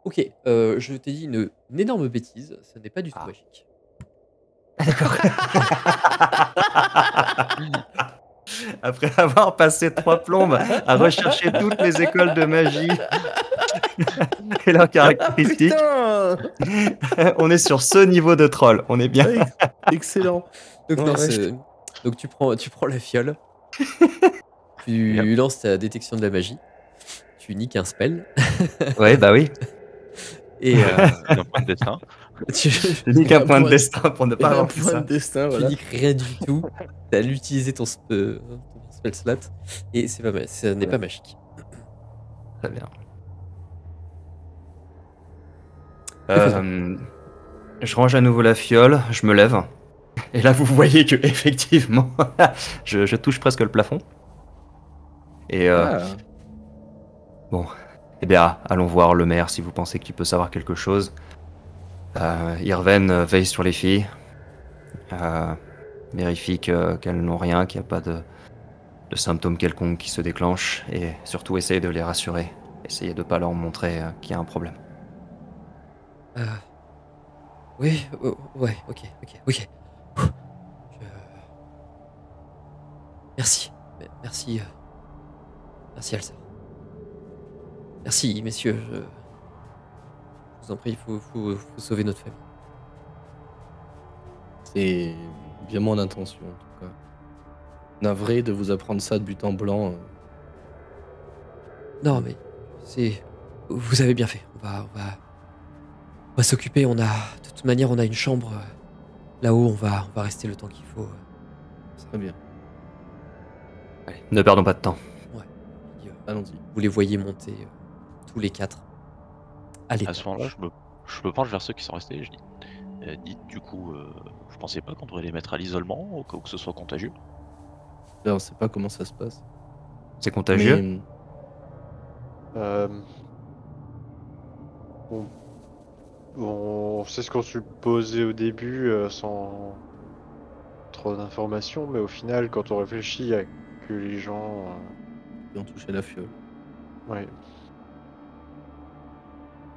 OK, je t'ai dit une énorme bêtise, ça n'est pas du tout Ah. magique. D'accord. Après avoir passé 3 plombes à rechercher toutes les écoles de magie et leurs Ah caractéristiques, putain! on est sur ce niveau de troll, on est bien. Ah excellent. Donc Ouais, non, ouais. donc tu prends la fiole, Yep. tu lances ta détection de la magie, tu niques un spell Ouais, bah oui. et D'un point de destin. tu Je nique un point de destin pour ne pas Et un avoir fait point de ça. destin, tu voilà. niques rien du tout. Tu as utilisé ton spell slot et ça n'est Voilà. pas magique. Très bien. Que faisons? Je range à nouveau la fiole, je me lève. Et là, vous voyez que effectivement, je touche presque le plafond. Et Ah, bon, eh bien, allons voir le maire si vous pensez qu'il peut savoir quelque chose. Irven veille sur les filles, vérifie qu'elles n'ont rien, qu'il n'y a pas de symptômes quelconques qui se déclenchent, et surtout essaye de les rassurer. Essayez de pas leur montrer qu'il y a un problème. Heu, oui, ouais, OK. Je merci, merci, merci Alcer. Merci messieurs, je vous en prie, il faut sauver notre famille. c'est bien mon intention en tout cas. Navré de vous apprendre ça de but en blanc. Non mais c'est vous avez bien fait. On va s'occuper, de toute manière, on a une chambre, là-haut, on va rester le temps qu'il faut, Très bien. Allez, ne perdons pas de temps. ouais. Puis, Allons-y. vous les voyez monter, tous les 4 à À l'étage. ce moment-là, je me penche vers ceux qui sont restés et je dis dites, du coup, vous pensez pas qu'on devrait les mettre à l'isolement au cas où que ce soit contagieux? Là, on sait pas comment ça se passe. C'est contagieux. Mais Euh, c'est ce qu'on supposait au début sans trop d'informations, mais au final, quand on réfléchit, il y a que les gens. ils ont touché la fiole. Ouais.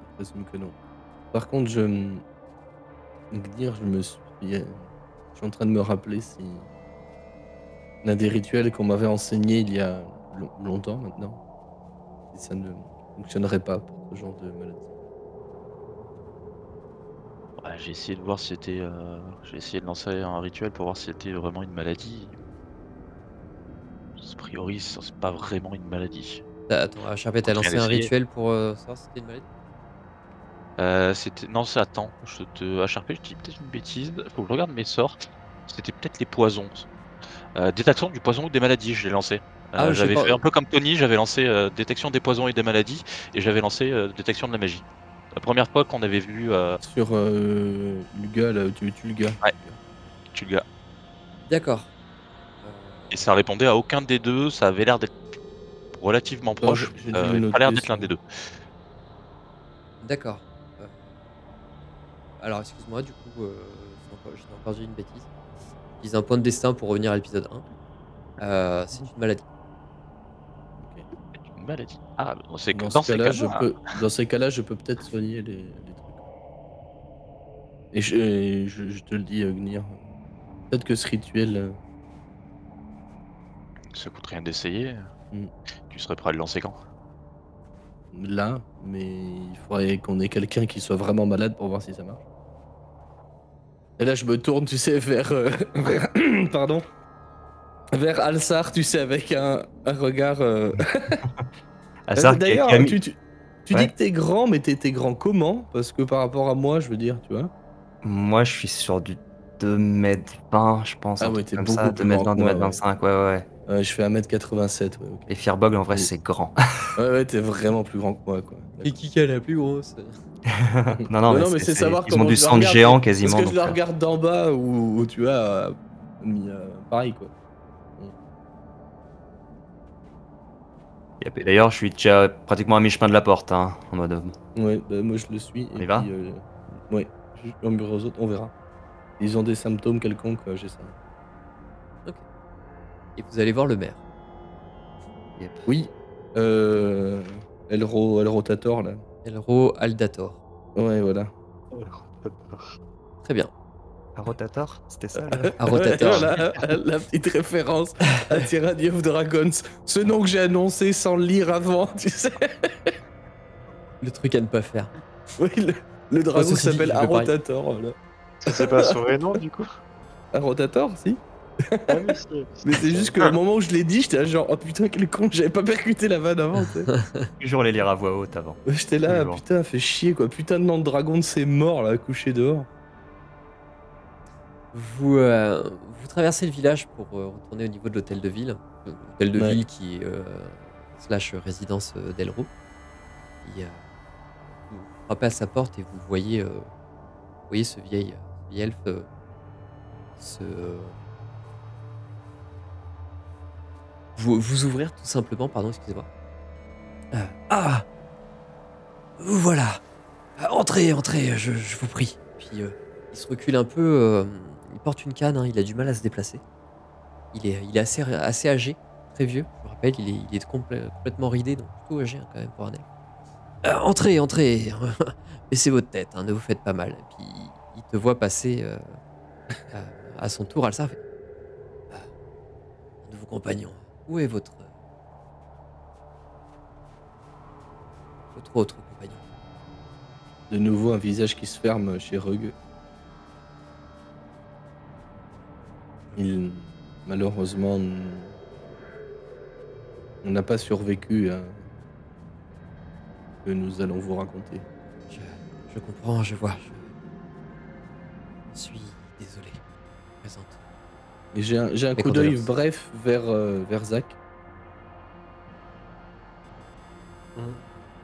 Je présume que non. Par contre, Gnir, je suis en train de me rappeler si l'un des rituels qu'on m'avait enseigné il y a longtemps maintenant, si ça ne fonctionnerait pas pour ce genre de maladie. Ouais, j'ai essayé de voir si c'était. J'ai essayé de lancer un rituel pour voir si c'était vraiment une maladie. A priori, c'est pas vraiment une maladie. Attends, Charpet, t'as Faut rien lancé un essayer. rituel pour, savoir si c'était une maladie? C'était. Non, c'est attends, HRP, je dis peut-être une bêtise. Faut que je regarde mes sorts. C'était peut-être les poisons. Détection du poison ou des maladies, je l'ai lancé. Ah, je sais J'avais pas, fait un peu comme Tony, j'avais lancé détection des poisons et des maladies, et j'avais lancé détection de la magie. La première fois qu'on avait vu Sur Ulga, là, Tulga. Ouais. Tulga. D'accord. Et ça répondait à aucun des deux, ça avait l'air d'être relativement proche. j'ai dû le Pas l'air noter d'être l'un sur- des deux. D'accord. Alors excuse-moi, du coup, j'ai encore dit une bêtise. J'utilise un point de destin pour revenir à l'épisode 1. C'est une maladie. Une maladie. Ah, c'est que Dans ces cas-là, je peux peut-être soigner les trucs. Et je te le dis, Gnir. Peut-être que ce rituel. ça coûte rien d'essayer. Mm. Tu serais prêt à le lancer quand? Là, mais il faudrait qu'on ait quelqu'un qui soit vraiment malade pour voir si ça marche. Et là, je me tourne, tu sais, pardon, vers Alsar, tu sais, avec un regard. Assar qui D'ailleurs, a mis- tu Ouais. dis que t'es grand, mais t'es grand comment? Parce que par rapport à moi, je veux dire, tu vois. Moi, je suis sur du 2m20, je pense. Ah un ouais, truc t'es comme beaucoup ça, plus grand 2m20, que moi, 2m25, ouais. Je fais 1m87, ouais, ok. Et Firebug, en vrai, Oui. c'est grand. Ouais, t'es vraiment plus grand que moi, quoi. Et qui est la plus grosse? non, mais c'est savoir ils ont comment du je le sang de regarde, géant Est-ce quasiment. que je le donc, regarde d'en bas ou tu vois, pareil, quoi. Yep. Et d'ailleurs, je suis déjà pratiquement à mi-chemin de la porte, hein, en mode. Ouais, bah, moi je le suis. On y va Ouais, juste murmurer aux autres, on verra. Ils ont des symptômes quelconques, j'ai ça. Et vous allez voir le maire. Oui, El Rotator, là. Elro Aldator. Ouais, voilà. Très bien. Un rotator, c'était ça Un rotateur. Voilà, la petite référence à Tyranny of Dragons. Ce nom que j'ai annoncé sans le lire avant, tu sais. Le truc à ne pas faire. Oui, le dragon ceci dit, s'appelle je vais pareil. Arotator. Voilà. C'est pas son vrai nom, du coup? Arotator, si. Ah oui, si. Mais c'est juste que au moment où je l'ai dit, j'étais là genre, oh putain, quel con, j'avais pas percuté la vanne avant, tu sais. Toujours les lire à voix haute avant. J'étais là, Toujours. putain, fait chier quoi. Putain de nom de dragon de ses morts là, couché dehors. Vous traversez le village pour retourner au niveau de l'hôtel de ville. L'hôtel de Ouais. ville qui est slash résidence d'Elro. Vous frappez à sa porte et vous voyez ce vieil elfe vous ouvrir tout simplement, pardon, excusez-moi. Vous voilà. Entrez, je vous prie. Puis il se recule un peu, il porte une canne, hein, il a du mal à se déplacer. Il est assez âgé, très vieux, je me rappelle, il est complètement ridé, donc plutôt âgé hein, quand même pour un elfe. Entrez, baissez votre tête, hein, ne vous faites pas mal. Et puis il te voit passer à son tour, Alsar fait un de vos compagnons, où est votre autre compagnon? De nouveau, un visage qui se ferme chez Rug. Il, malheureusement, on n'a pas survécu à ce que nous allons vous raconter. Je comprends, je vois. Je suis désolé. Présente. Et j'ai un Mes coup d'œil condoléances. bref vers Zach.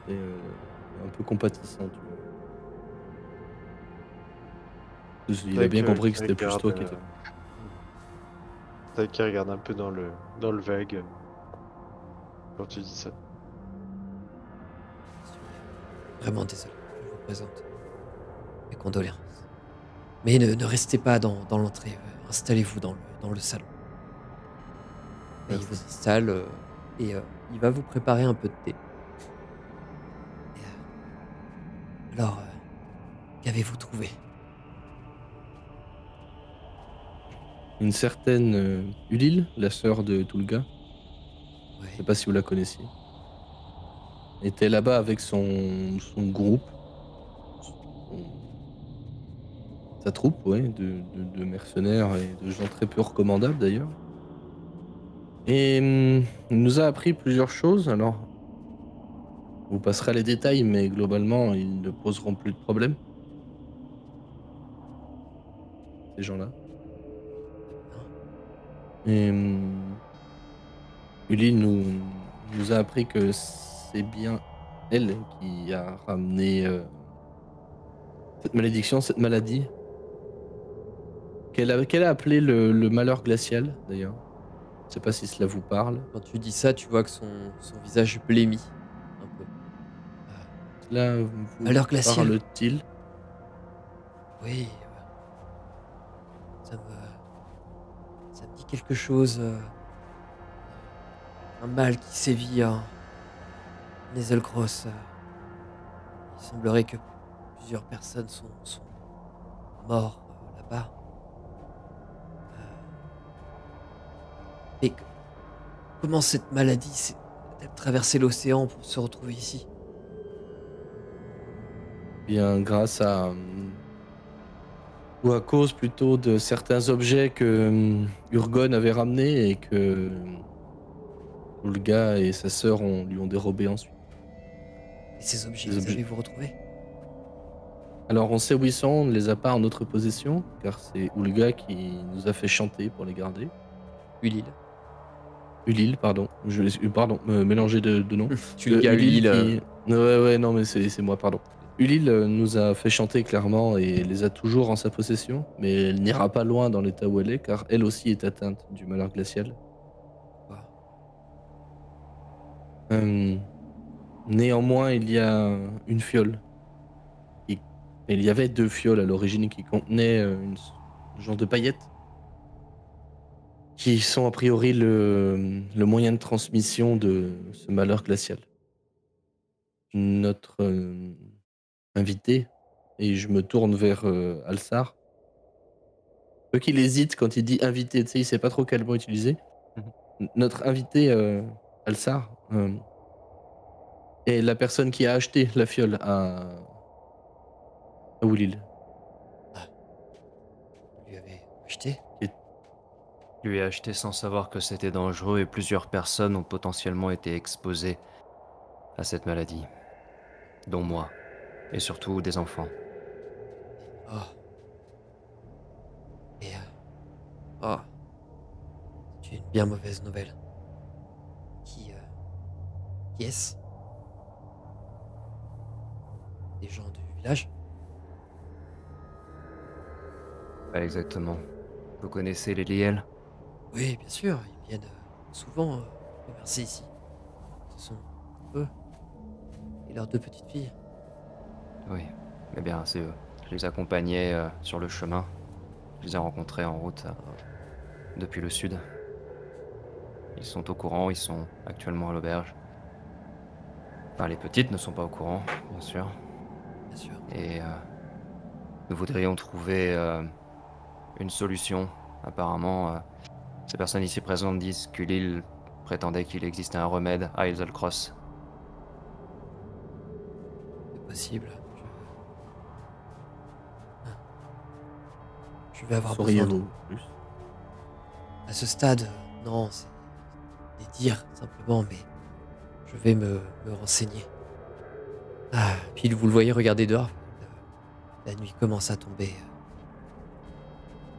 Et un peu compatissant, tu vois. Il a bien compris que c'était plus toi qui étais. T'as qui regarde un peu dans le vague quand tu dis ça. Je suis vraiment désolé. Je vous présente mes condoléances. Mais ne restez pas dans l'entrée. Installez-vous dans le salon. Et il Merci. vous installe et il va vous préparer un peu de thé. Et, alors, qu'avez-vous trouvé? Une certaine Ulil, la sœur de Tulga, je Ouais. sais pas si vous la connaissiez, était là-bas avec son groupe, sa troupe, ouais, de mercenaires et de gens très peu recommandables d'ailleurs. Et il nous a appris plusieurs choses, alors on vous passera les détails, mais globalement, ils ne poseront plus de problème. Ces gens-là. Et Ulil nous a appris que c'est bien elle qui a ramené cette malédiction, cette maladie, qu'elle a appelé le malheur glacial, d'ailleurs. Je sais pas si cela vous parle. Quand tu dis ça, tu vois que son visage blêmit un peu. Cela vous Malheur glacial. parle-t-il? Oui. Ça me dit quelque chose. Un mal qui sévit en Nezelcross. Il semblerait que plusieurs personnes sont mortes là-bas. Et comment cette maladie a-t-elle traversé l'océan pour se retrouver ici? Bien, grâce à ou à cause plutôt de certains objets que Urgon avait ramenés et que Olga et sa sœur lui ont dérobés ensuite. Et ces objets, Les les objets. avez-vous retrouvés? Alors on sait où ils sont, on ne les a pas en notre possession, car c'est Olga qui nous a fait chanter pour les garder. Ulil. Ulil, pardon. Pardon, mélanger de noms. Tulga, Ulil. Ouais, non, mais c'est moi, pardon. Ulil nous a fait chanter clairement et les a toujours en sa possession, mais elle n'ira pas loin dans l'état où elle est, car elle aussi est atteinte du malheur glacial. Néanmoins, il y a une fiole. Il y avait 2 fioles à l'origine qui contenaient un genre de paillettes, qui sont a priori le moyen de transmission de ce malheur glacial. notre invité et je me tourne vers Alsar. Eux qu'il hésite quand il dit invité, tu sais, il sait pas trop quel mot utiliser. Notre invité Alsar est la personne qui a acheté la fiole à Woolil. Vous lui avez acheté? Je lui ai acheté sans savoir que c'était dangereux et plusieurs personnes ont potentiellement été exposées à cette maladie. Dont moi. Et surtout des enfants. Oh. Et oh. C'est une bien mauvaise nouvelle. Qui est-ce? Des gens du village? Pas exactement. Vous connaissez les Liel? Oui, bien sûr, ils viennent souvent commercer ici. Ce sont eux et leurs 2 petites filles. Oui. Eh bien, c'est eux. Je les accompagnais sur le chemin. Je les ai rencontrés en route depuis le sud. Ils sont au courant, ils sont actuellement à l'auberge. Enfin, les petites ne sont pas au courant, bien sûr. Bien sûr. Et nous voudrions trouver une solution. Apparemment, ces personnes ici présentes disent qu'Ulil prétendait qu'il existait un remède à Hazelcross. C'est possible. Je vais avoir besoin de... Sauriez-vous plus? À ce stade, non, c'est des dires simplement, mais je vais me renseigner. Ah, puis vous le voyez regarder dehors. La nuit commence à tomber.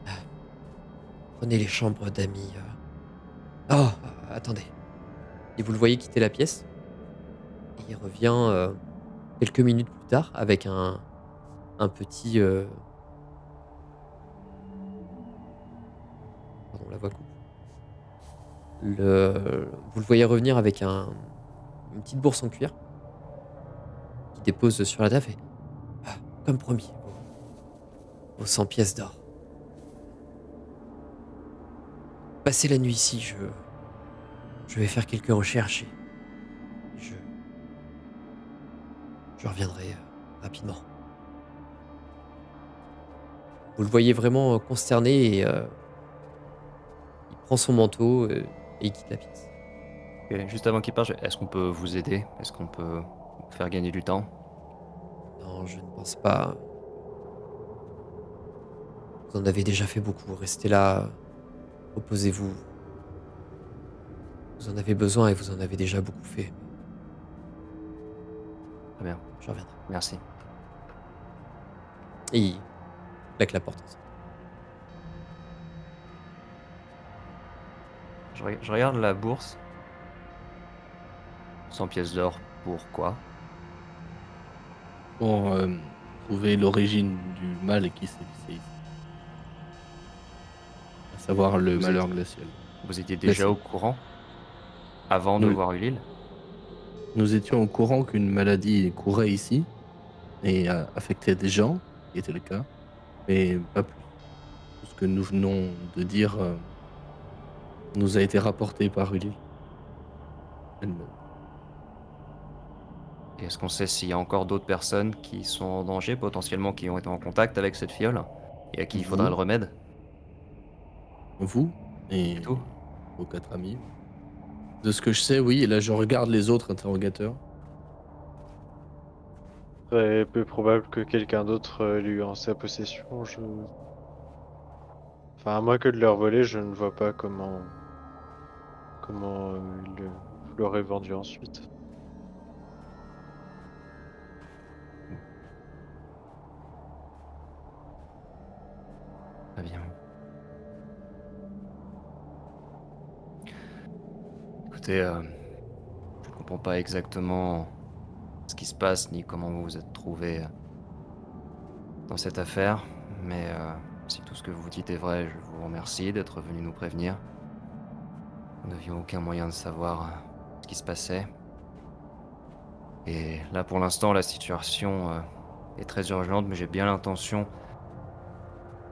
Ah, prenez les chambres d'amis. Oh, attendez. Et vous le voyez quitter la pièce. Et il revient quelques minutes plus tard avec un petit... Pardon, la voix coupe. Vous le voyez revenir avec une petite bourse en cuir qui dépose sur la table et comme promis, vos 100 pièces d'or. Passez la nuit ici, je vais faire quelques recherches et je reviendrai rapidement. Vous le voyez vraiment consterné et il prend son manteau et il quitte la pièce. Et juste avant qu'il parte, est-ce qu'on peut vous aider? Est-ce qu'on peut vous faire gagner du temps? Non, je ne pense pas. Vous en avez déjà fait beaucoup. Restez là. Reposez-vous. Vous en avez besoin et vous en avez déjà beaucoup fait. Très bien, Je reviendrai. merci. Et il claque la porte. Je regarde la bourse. 100 pièces d'or, pourquoi? Pour trouver l'origine du mal qui s'est vissé ici. À savoir le Vous malheur êtes- glacial. Vous étiez déjà Merci. au courant? Avant de Oui. voir Ulil? Nous étions au courant qu'une maladie courait ici et affectait des gens, ce qui était le cas, mais pas plus. Tout ce que nous venons de dire nous a été rapporté par Ulil elle-même. Et est-ce qu'on sait s'il y a encore d'autres personnes qui sont en danger, potentiellement qui ont été en contact avec cette fiole? Et à qui il faudrait Vous. le remède? Vous et C'est tout? vos 4 amis. De ce que je sais, oui, et là je regarde les autres interrogateurs. Très peu probable que quelqu'un d'autre l'ait eu en sa possession. Enfin, à moins que de leur voler, je ne vois pas comment vous l'aurez vendu ensuite. Très bien. Écoutez, je comprends pas exactement ce qui se passe ni comment vous vous êtes trouvé dans cette affaire, mais si tout ce que vous dites est vrai, je vous remercie d'être venu nous prévenir. Nous n'avions aucun moyen de savoir ce qui se passait. Et là, pour l'instant, la situation est très urgente, mais j'ai bien l'intention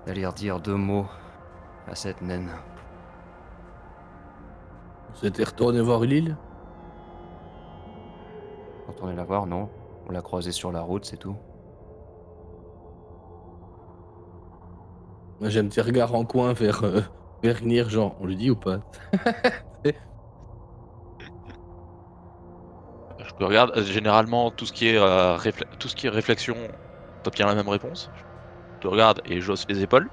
d'aller redire 2 mots à cette naine. Vous êtes retourné voir Ulil? retourné la voir, non. On l'a croisée sur la route, c'est tout. Moi, j'ai un petit regard en coin vers Nir, genre, on lui dit ou pas? Je te regarde. Généralement, tout ce qui est réflexion, t'obtiens la même réponse. Je te regarde et j'hausse les épaules.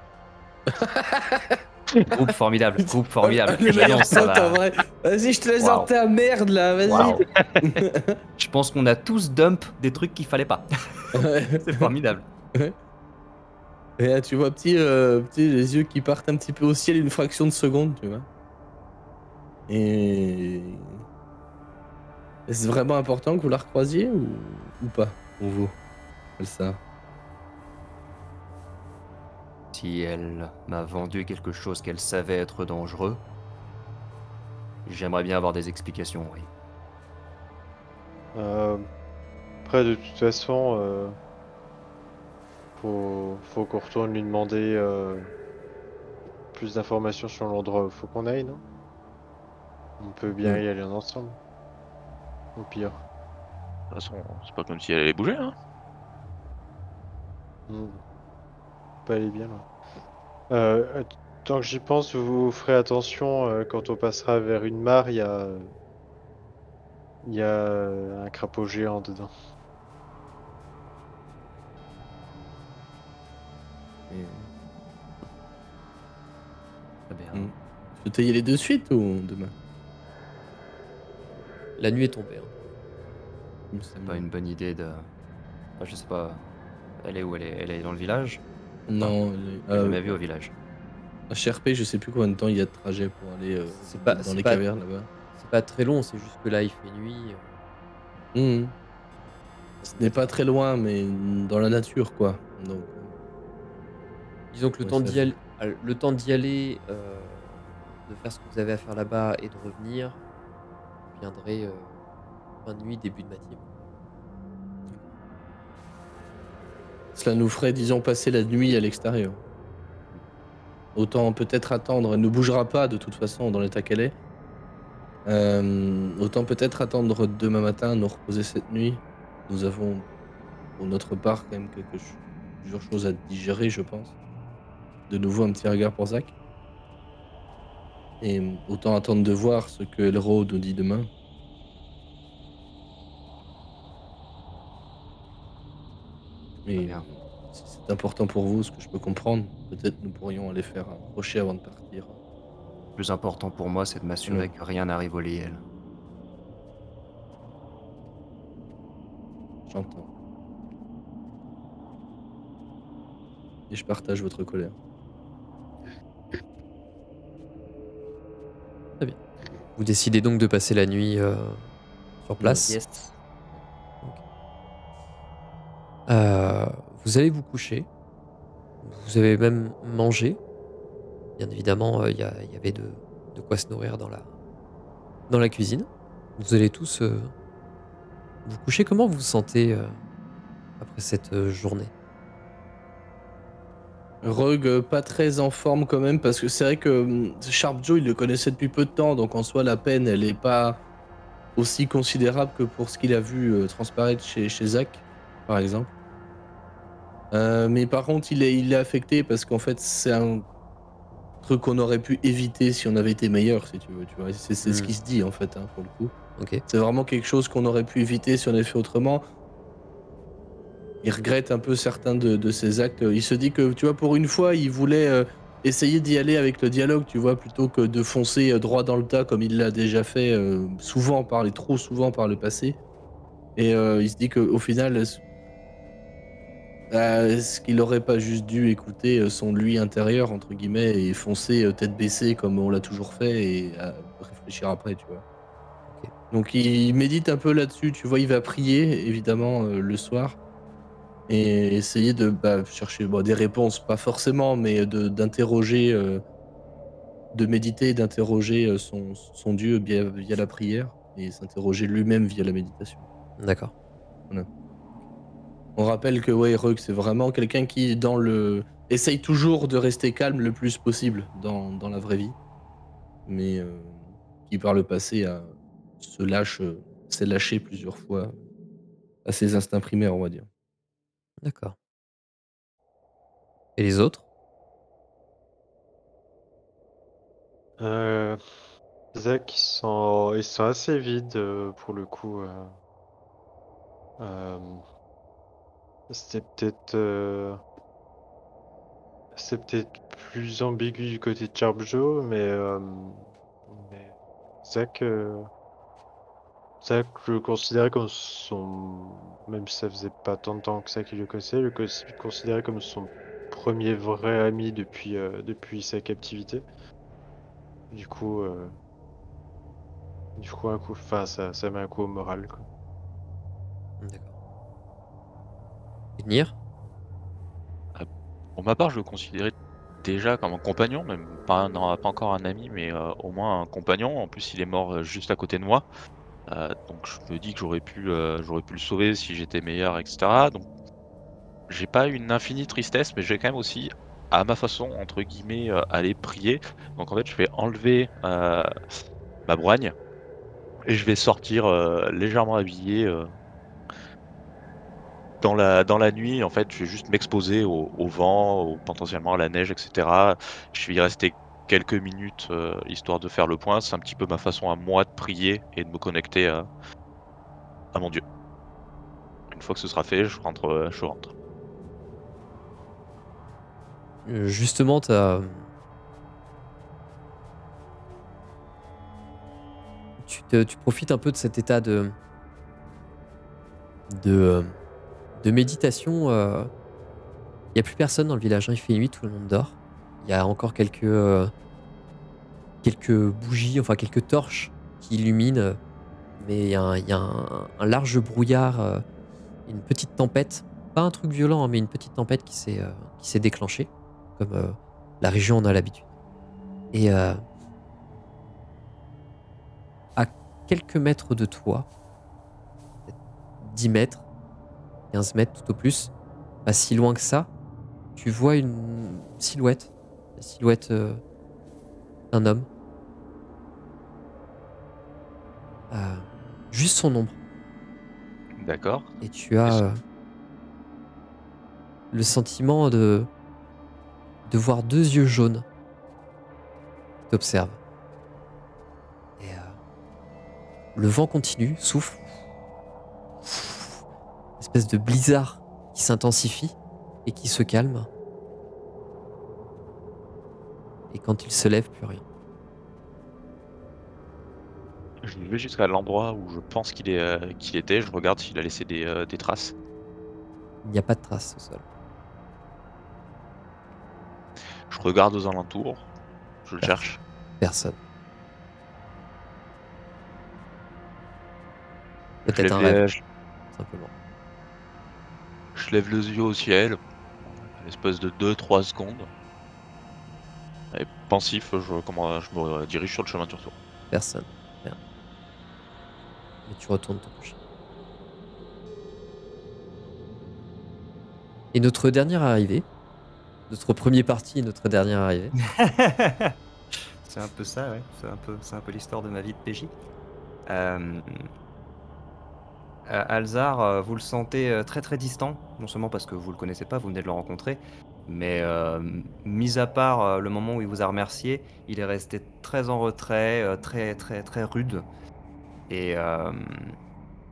Groupe formidable, groupe formidable. Le meilleur J'annonce, ça pote, en va. vrai. Vas-y, je te laisse Waouh. dans ta merde, là, vas-y. Waouh. Je pense qu'on a tous dump des trucs qu'il fallait pas. Ouais. C'est formidable. Et là, tu vois, les yeux qui partent un petit peu au ciel une fraction de seconde, tu vois. Et... Est-ce vraiment important que vous la recroisiez ou pas, pour vous, Elsa? Si elle m'a vendu quelque chose qu'elle savait être dangereux, j'aimerais bien avoir des explications, oui. Après, de toute façon, faut qu'on retourne lui demander plus d'informations sur l'endroit où faut qu'on aille, non? On peut bien y aller ensemble. Au pire. De toute façon, c'est pas comme si elle allait bouger, hein. Hmm. Faut pas aller bien là. Tant que j'y pense, vous ferez attention quand on passera vers une mare, il y a un crapaud géant dedans. Très bien. Tu veux tailler les deux suites ou demain? La nuit est tombée. C'est pas une bonne idée de... Enfin, je sais pas... Elle est où? Elle est dans le village? Non, Je l'ai jamais vue au village. à HRP, je sais plus combien de temps il y a de trajet pour aller C'est pas- dans c'est les pas- cavernes là-bas. C'est pas très long, c'est juste que là il fait nuit. Ce n'est pas très loin, mais dans la nature, quoi. Donc, Disons que le Ouais, temps ça d'y fait. aller, de faire ce que vous avez à faire là-bas et de revenir, vous viendrez fin de nuit, début de matinée. Cela nous ferait, disons, passer la nuit à l'extérieur. Autant peut-être attendre, elle ne bougera pas de toute façon dans l'état qu'elle est. Autant peut-être attendre demain matin, nous reposer cette nuit. Nous avons, pour notre part, quand même plusieurs choses à digérer, je pense. De nouveau, un petit regard pour Zach. Et autant attendre de voir ce que Elro nous dit demain. Très Et bien. si c'est important pour vous, ce que je peux comprendre, peut-être nous pourrions aller faire un crochet avant de partir. Le plus important pour moi, c'est de m'assurer que rien n'arrive au Liel. J'entends. Et je partage votre colère. Vous décidez donc de passer la nuit sur place. Yes. Vous allez vous coucher. Vous avez même mangé. Bien évidemment, il y avait de quoi se nourrir dans la cuisine. Vous allez tous vous coucher. Comment vous vous sentez après cette journée? Rogue, pas très en forme quand même, parce que c'est vrai que Sharp Joe, il le connaissait depuis peu de temps, donc en soi, la peine, elle est pas aussi considérable que pour ce qu'il a vu transparaître chez Zach, par exemple. Mais par contre, il est affecté parce qu'en fait, c'est un truc qu'on aurait pu éviter si on avait été meilleur, si tu veux. Tu vois. C'est ce qui se dit, en fait, hein, pour le coup. Ok. C'est vraiment quelque chose qu'on aurait pu éviter si on avait fait autrement. Il regrette un peu certains de ses actes. Il se dit que, tu vois, pour une fois, il voulait essayer d'y aller avec le dialogue, tu vois, plutôt que de foncer droit dans le tas comme il l'a déjà fait trop souvent par le passé. Et il se dit qu'au final, est-ce qu'il aurait pas juste dû écouter son lui intérieur, entre guillemets, et foncer tête baissée comme on l'a toujours fait et réfléchir après, tu vois. Ok. Donc il médite un peu là-dessus, tu vois, il va prier, évidemment, le soir. Et essayer de chercher des réponses, pas forcément, mais d'interroger, de méditer et d'interroger son Dieu via la prière et s'interroger lui-même via la méditation. D'accord. On rappelle que Rogue, c'est vraiment quelqu'un qui, essaye toujours de rester calme le plus possible dans la vraie vie, mais qui par le passé s'est lâché plusieurs fois à ses instincts primaires, on va dire. D'accord. Et les autres? Zach, ils sont assez vides pour le coup. Euh, C'était peut-être plus ambigu du côté de Charbjo, mais Zach, Zach je le considérais comme même si ça faisait pas tant de temps que ça qu'il le connaissait, le considérait comme son premier vrai ami depuis sa captivité. Du coup, un coup, enfin, ça met un coup au moral, quoi. D'accord. Et Nier? Pour ma part, je le considérais déjà comme un compagnon, même pas, non, pas encore un ami, mais au moins un compagnon. En plus, il est mort juste à côté de moi. Donc je me dis que j'aurais pu le sauver si j'étais meilleur, etc. Donc j'ai pas une infinie tristesse, mais je vais quand même aussi, à ma façon, entre guillemets, aller prier. Donc en fait, je vais enlever ma broigne et je vais sortir légèrement habillé dans la nuit. En fait, je vais juste m'exposer au vent, potentiellement à la neige, etc. Je vais y rester quelques minutes histoire de faire le point. C'est un petit peu ma façon à moi de prier et de me connecter à mon Dieu. Une fois que ce sera fait, je rentre, je rentre. Justement, tu profites un peu de cet état de, euh, de méditation. Il n'y a plus personne dans le village, hein, il fait nuit, tout le monde dort. Il y a encore quelques bougies, enfin quelques torches qui illuminent, mais il y a un large brouillard, une petite tempête. Pas un truc violent, hein, mais une petite tempête qui s'est déclenchée, comme la région en a l'habitude. Et à quelques mètres de toi, peut-être 10 mètres, 15 mètres tout au plus, pas si loin que ça, tu vois une silhouette, la silhouette d'un homme. Euh, Juste son ombre. D'accord. Et tu as le sentiment de voir deux yeux jaunes qui t'observent. Et le vent continue, souffle. Espèce de blizzard qui s'intensifie et qui se calme. Et quand il se lève, plus rien. Je vais jusqu'à l'endroit où je pense qu'il était. Je regarde s'il a laissé des traces. Il n'y a pas de traces au sol. Je regarde aux alentours. Je le cherche. Personne. Je Peut-être un lève rêve, les- simplement. je lève les yeux au ciel. Une espèce de 2-3 secondes. Et pensif, je me dirige sur le chemin du retour. Personne. Rien. Mais tu retournes te coucher. Et notre dernière arrivée, notre premier parti et notre dernière arrivée, C'est un peu ça, ouais. C'est un peu l'histoire de ma vie de PJ. Euh, Alzar, vous le sentez très très distant, non seulement parce que vous le connaissez pas, vous venez de le rencontrer, mais mis à part le moment où il vous a remercié, il est resté très en retrait, très très très rude, et, euh,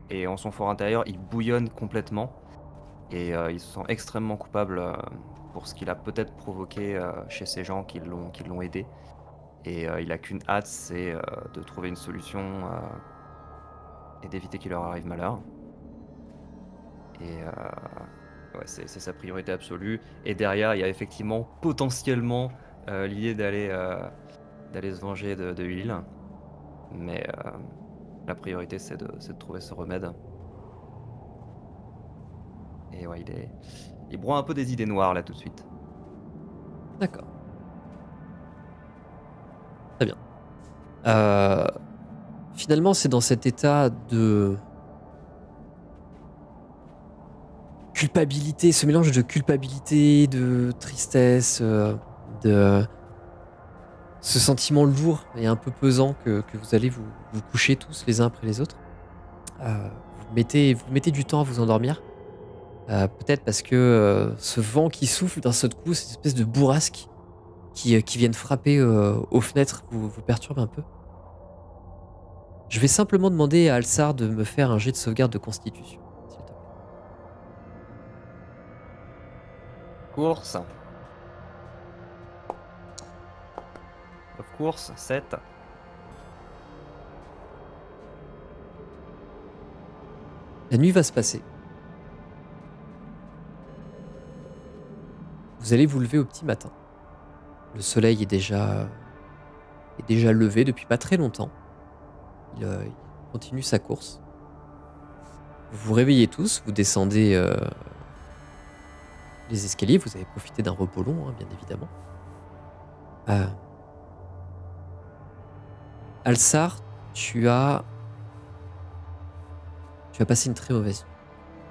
et en son fort intérieur, il bouillonne complètement, et il se sent extrêmement coupable pour ce qu'il a peut-être provoqué chez ces gens qui l'ont aidé, et il a qu'une hâte, c'est de trouver une solution et d'éviter qu'il leur arrive malheur. Et ouais, c'est sa priorité absolue. Et derrière, il y a effectivement potentiellement l'idée d'aller se venger de Will. Mais la priorité, c'est de trouver ce remède. Et ouais, il broie un peu des idées noires là tout de suite. d'accord. Très bien. Euh, Finalement, c'est dans cet état de culpabilité, ce mélange de culpabilité, de tristesse, de ce sentiment lourd et un peu pesant que vous allez vous coucher tous les uns après les autres. Vous vous mettez du temps à vous endormir. Peut-être parce que ce vent qui souffle d'un seul coup, cette espèce de bourrasque qui viennent frapper aux fenêtres, vous perturbe un peu. Je vais simplement demander à Alsar de me faire un jet de sauvegarde de constitution, s'il te plaît. Course. Of course, 7. La nuit va se passer. Vous allez vous lever au petit matin. Le soleil est déjà levé depuis pas très longtemps. Il continue sa course. Vous vous réveillez tous, vous descendez les escaliers, vous avez profité d'un repos long, hein, bien évidemment. Alsar, tu as passé une très mauvaise nuit.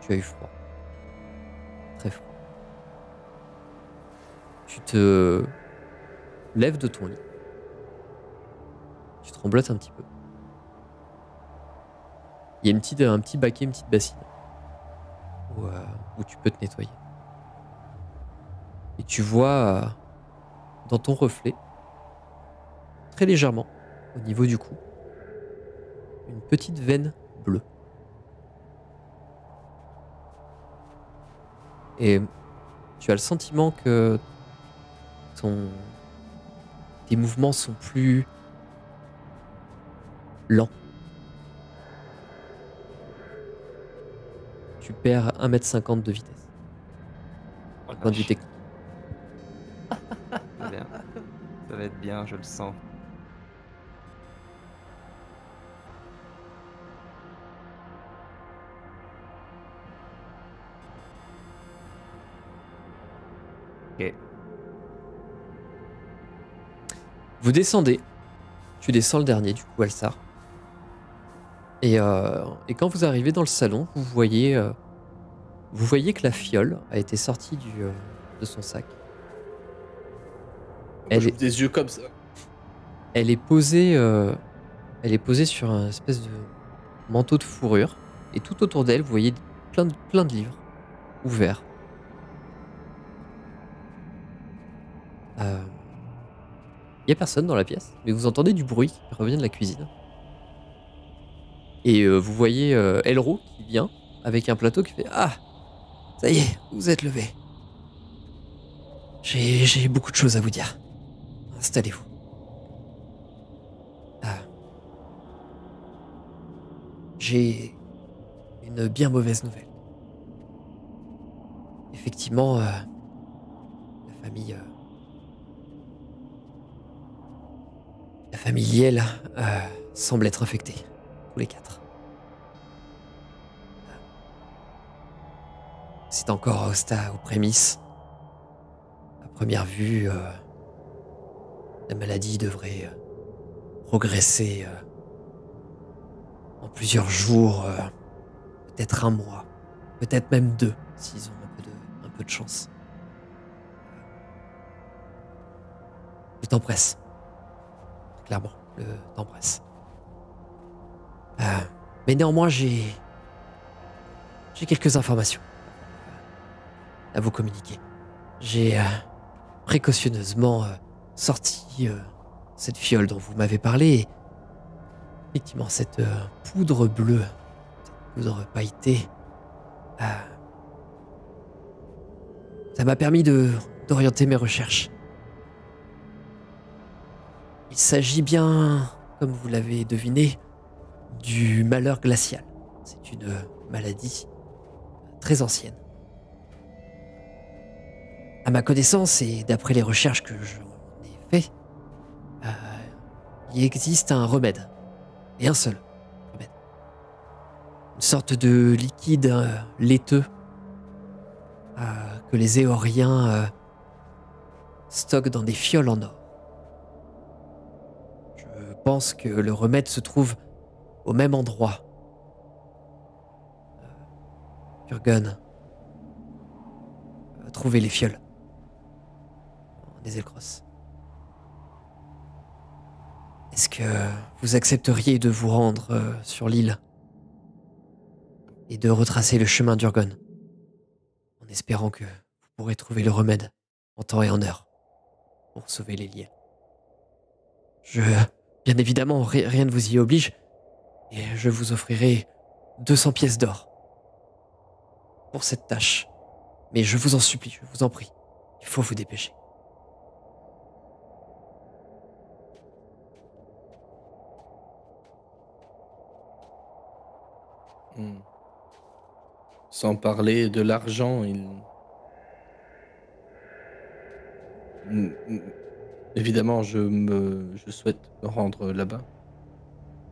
Tu as eu froid. Très froid. Tu te lèves de ton lit. Tu tremblotes un petit peu. Il y a un petit baquet, une petite bassine où tu peux te nettoyer. Et tu vois dans ton reflet, très légèrement, au niveau du cou, une petite veine bleue. Et tu as le sentiment que tes mouvements sont plus lents. Tu perds 1,50 m de vitesse. Oh, Du point de vue technique. Très bien. Ça va être bien, je le sens. Ok. Vous descendez. Tu descends le dernier, du coup, Alsar. Et quand vous arrivez dans le salon, vous voyez que la fiole a été sortie de son sac. Elle J'ouvre des yeux comme ça. Elle est posée sur un espèce de manteau de fourrure. Et tout autour d'elle, vous voyez plein de livres ouverts. Il n'y a personne dans la pièce, mais vous entendez du bruit qui revient de la cuisine. Et vous voyez Elro qui vient avec un plateau qui fait « Ah, ça y est, vous êtes levé. J'ai beaucoup de choses à vous dire. Installez-vous. » J'ai une bien mauvaise nouvelle. Effectivement, la famille Liel semble être infectée, tous les 4. C'est encore aux prémices. À première vue, la maladie devrait progresser en plusieurs jours, peut-être un mois, peut-être même 2, s'ils ont un peu de chance. Le temps presse. Clairement, le temps presse. Mais néanmoins, j'ai quelques informations à vous communiquer. J'ai précautionneusement sorti cette fiole dont vous m'avez parlé. Et effectivement, cette poudre bleue, cette poudre pailletée, ça m'a permis d'orienter mes recherches. Il s'agit bien, comme vous l'avez deviné, du malheur glacial. C'est une maladie très ancienne. À ma connaissance et d'après les recherches que j'en ai faites, il existe un remède. Et un seul remède. Une sorte de liquide laiteux que les Éoriens stockent dans des fioles en or. Je pense que le remède se trouve au même endroit. Jürgen a trouvé les fioles des Elcros. Est-ce que vous accepteriez de vous rendre sur l'île? et de retracer le chemin d'Urgon, en espérant que vous pourrez trouver le remède en temps et en heure pour sauver les liels. Bien évidemment, rien ne vous y oblige, et je vous offrirai 200 pièces d'or pour cette tâche. Mais je vous en supplie, je vous en prie, il faut vous dépêcher. Sans parler de l'argent, évidemment, je souhaite me rendre là-bas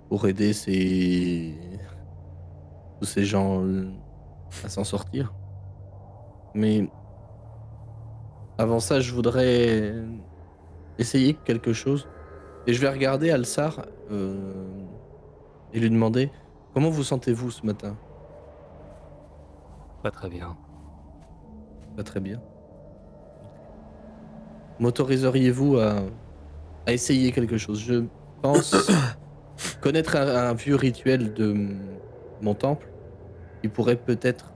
pour aider tous ces gens à s'en sortir. Mais avant ça, je voudrais essayer quelque chose. Et je vais regarder Alsar et lui demander comment vous sentez-vous ce matin? Pas très bien. Pas très bien. M'autoriseriez-vous à essayer quelque chose? Je pense connaître un vieux rituel de mon temple qui pourrait peut-être,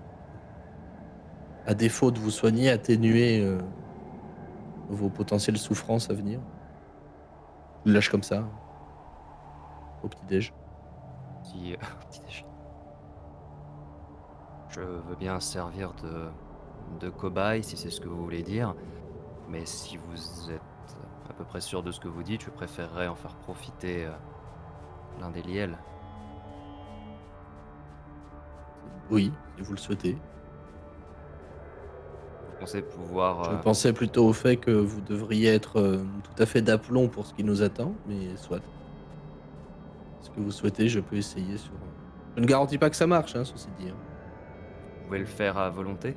à défaut de vous soigner, atténuer vos potentielles souffrances à venir. Je le lâche comme ça, au petit-déj. Petit déj. Je veux bien servir de cobaye si c'est ce que vous voulez dire, mais si vous êtes à peu près sûr de ce que vous dites, je préférerais en faire profiter l'un des liels. Oui, si vous le souhaitez. Vous pensez pouvoir... Je pensais plutôt au fait que vous devriez être tout à fait d'aplomb pour ce qui nous attend, mais soit. Ce que vous souhaitez, je peux essayer sur... Je ne garantis pas que ça marche, hein, ceci dit. Vous pouvez le faire à volonté?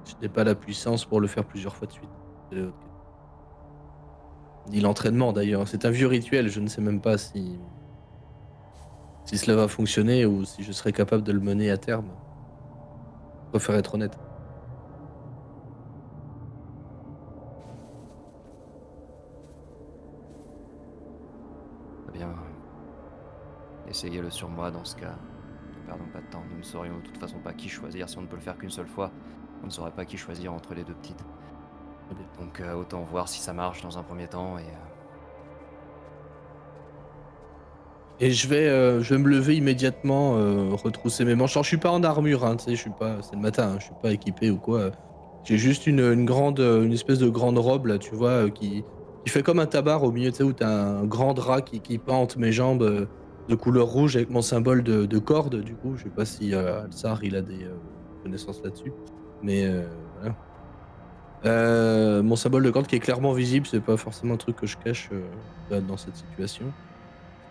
Je n'ai pas la puissance pour le faire plusieurs fois de suite. C'est l'autre question. Ni l'entraînement d'ailleurs. C'est un vieux rituel, je ne sais même pas si cela va fonctionner ou si je serai capable de le mener à terme. Je préfère être honnête. Très bien. Essayez-le sur moi dans ce cas. Ne perdons pas de temps. Nous ne saurions de toute façon pas qui choisir. Si on ne peut le faire qu'une seule fois, on ne saurait pas qui choisir entre les deux petites. Très bien. Donc autant voir si ça marche dans un premier temps Et je vais me lever immédiatement, retrousser mes manches. Alors, je suis pas en armure, hein, tu sais, je suis pas. C'est le matin, hein, je suis pas équipé ou quoi. J'ai juste une espèce de grande robe là, tu vois, qui fait comme un tabard au milieu, tu sais, où t'as un grand drap qui pend entre mes jambes, de couleur rouge avec mon symbole de corde. Du coup, je sais pas si Alsar il a des connaissances là-dessus, mais voilà. Mon symbole de corde qui est clairement visible, c'est pas forcément un truc que je cache dans cette situation.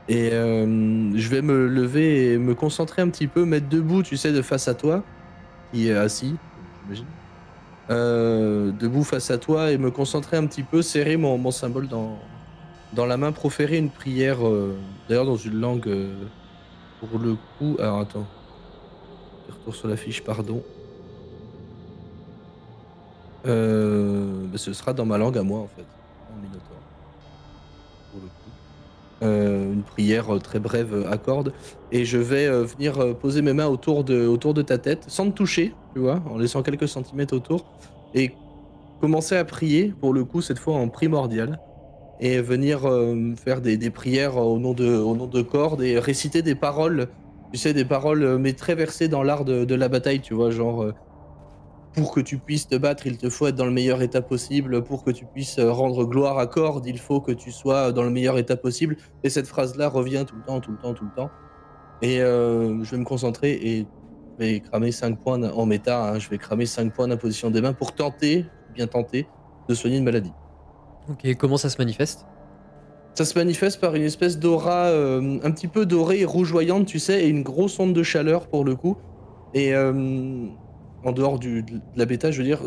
Et je vais me lever et me concentrer un petit peu, mettre debout, tu sais, de face à toi, qui est assis, j'imagine. Debout face à toi et me concentrer un petit peu, serrer mon symbole dans la main, proférer une prière, d'ailleurs dans une langue, pour le coup... Alors attends, retour sur la fiche, pardon. Ce sera dans ma langue à moi en fait, en minotaure, pour le coup. Une prière très brève à cordes, et je vais venir poser mes mains autour de ta tête, sans te toucher, tu vois, en laissant quelques centimètres autour, et commencer à prier, pour le coup, cette fois en primordial, et venir faire des prières au nom de cordes, et réciter des paroles, tu sais, des paroles, mais très versées dans l'art de la bataille, tu vois, genre... pour que tu puisses te battre, il te faut être dans le meilleur état possible. Pour que tu puisses rendre gloire à Corde, il faut que tu sois dans le meilleur état possible. Et cette phrase-là revient tout le temps, tout le temps, tout le temps. Et je vais me concentrer et je vais cramer 5 points en méta. Hein, je vais cramer 5 points d'imposition des mains pour tenter, bien tenter, de soigner une maladie. Ok, comment ça se manifeste? Ça se manifeste par une espèce d'aura un petit peu dorée et rougeoyante, tu sais, et une grosse onde de chaleur pour le coup. Et en dehors de la bêta, je veux dire,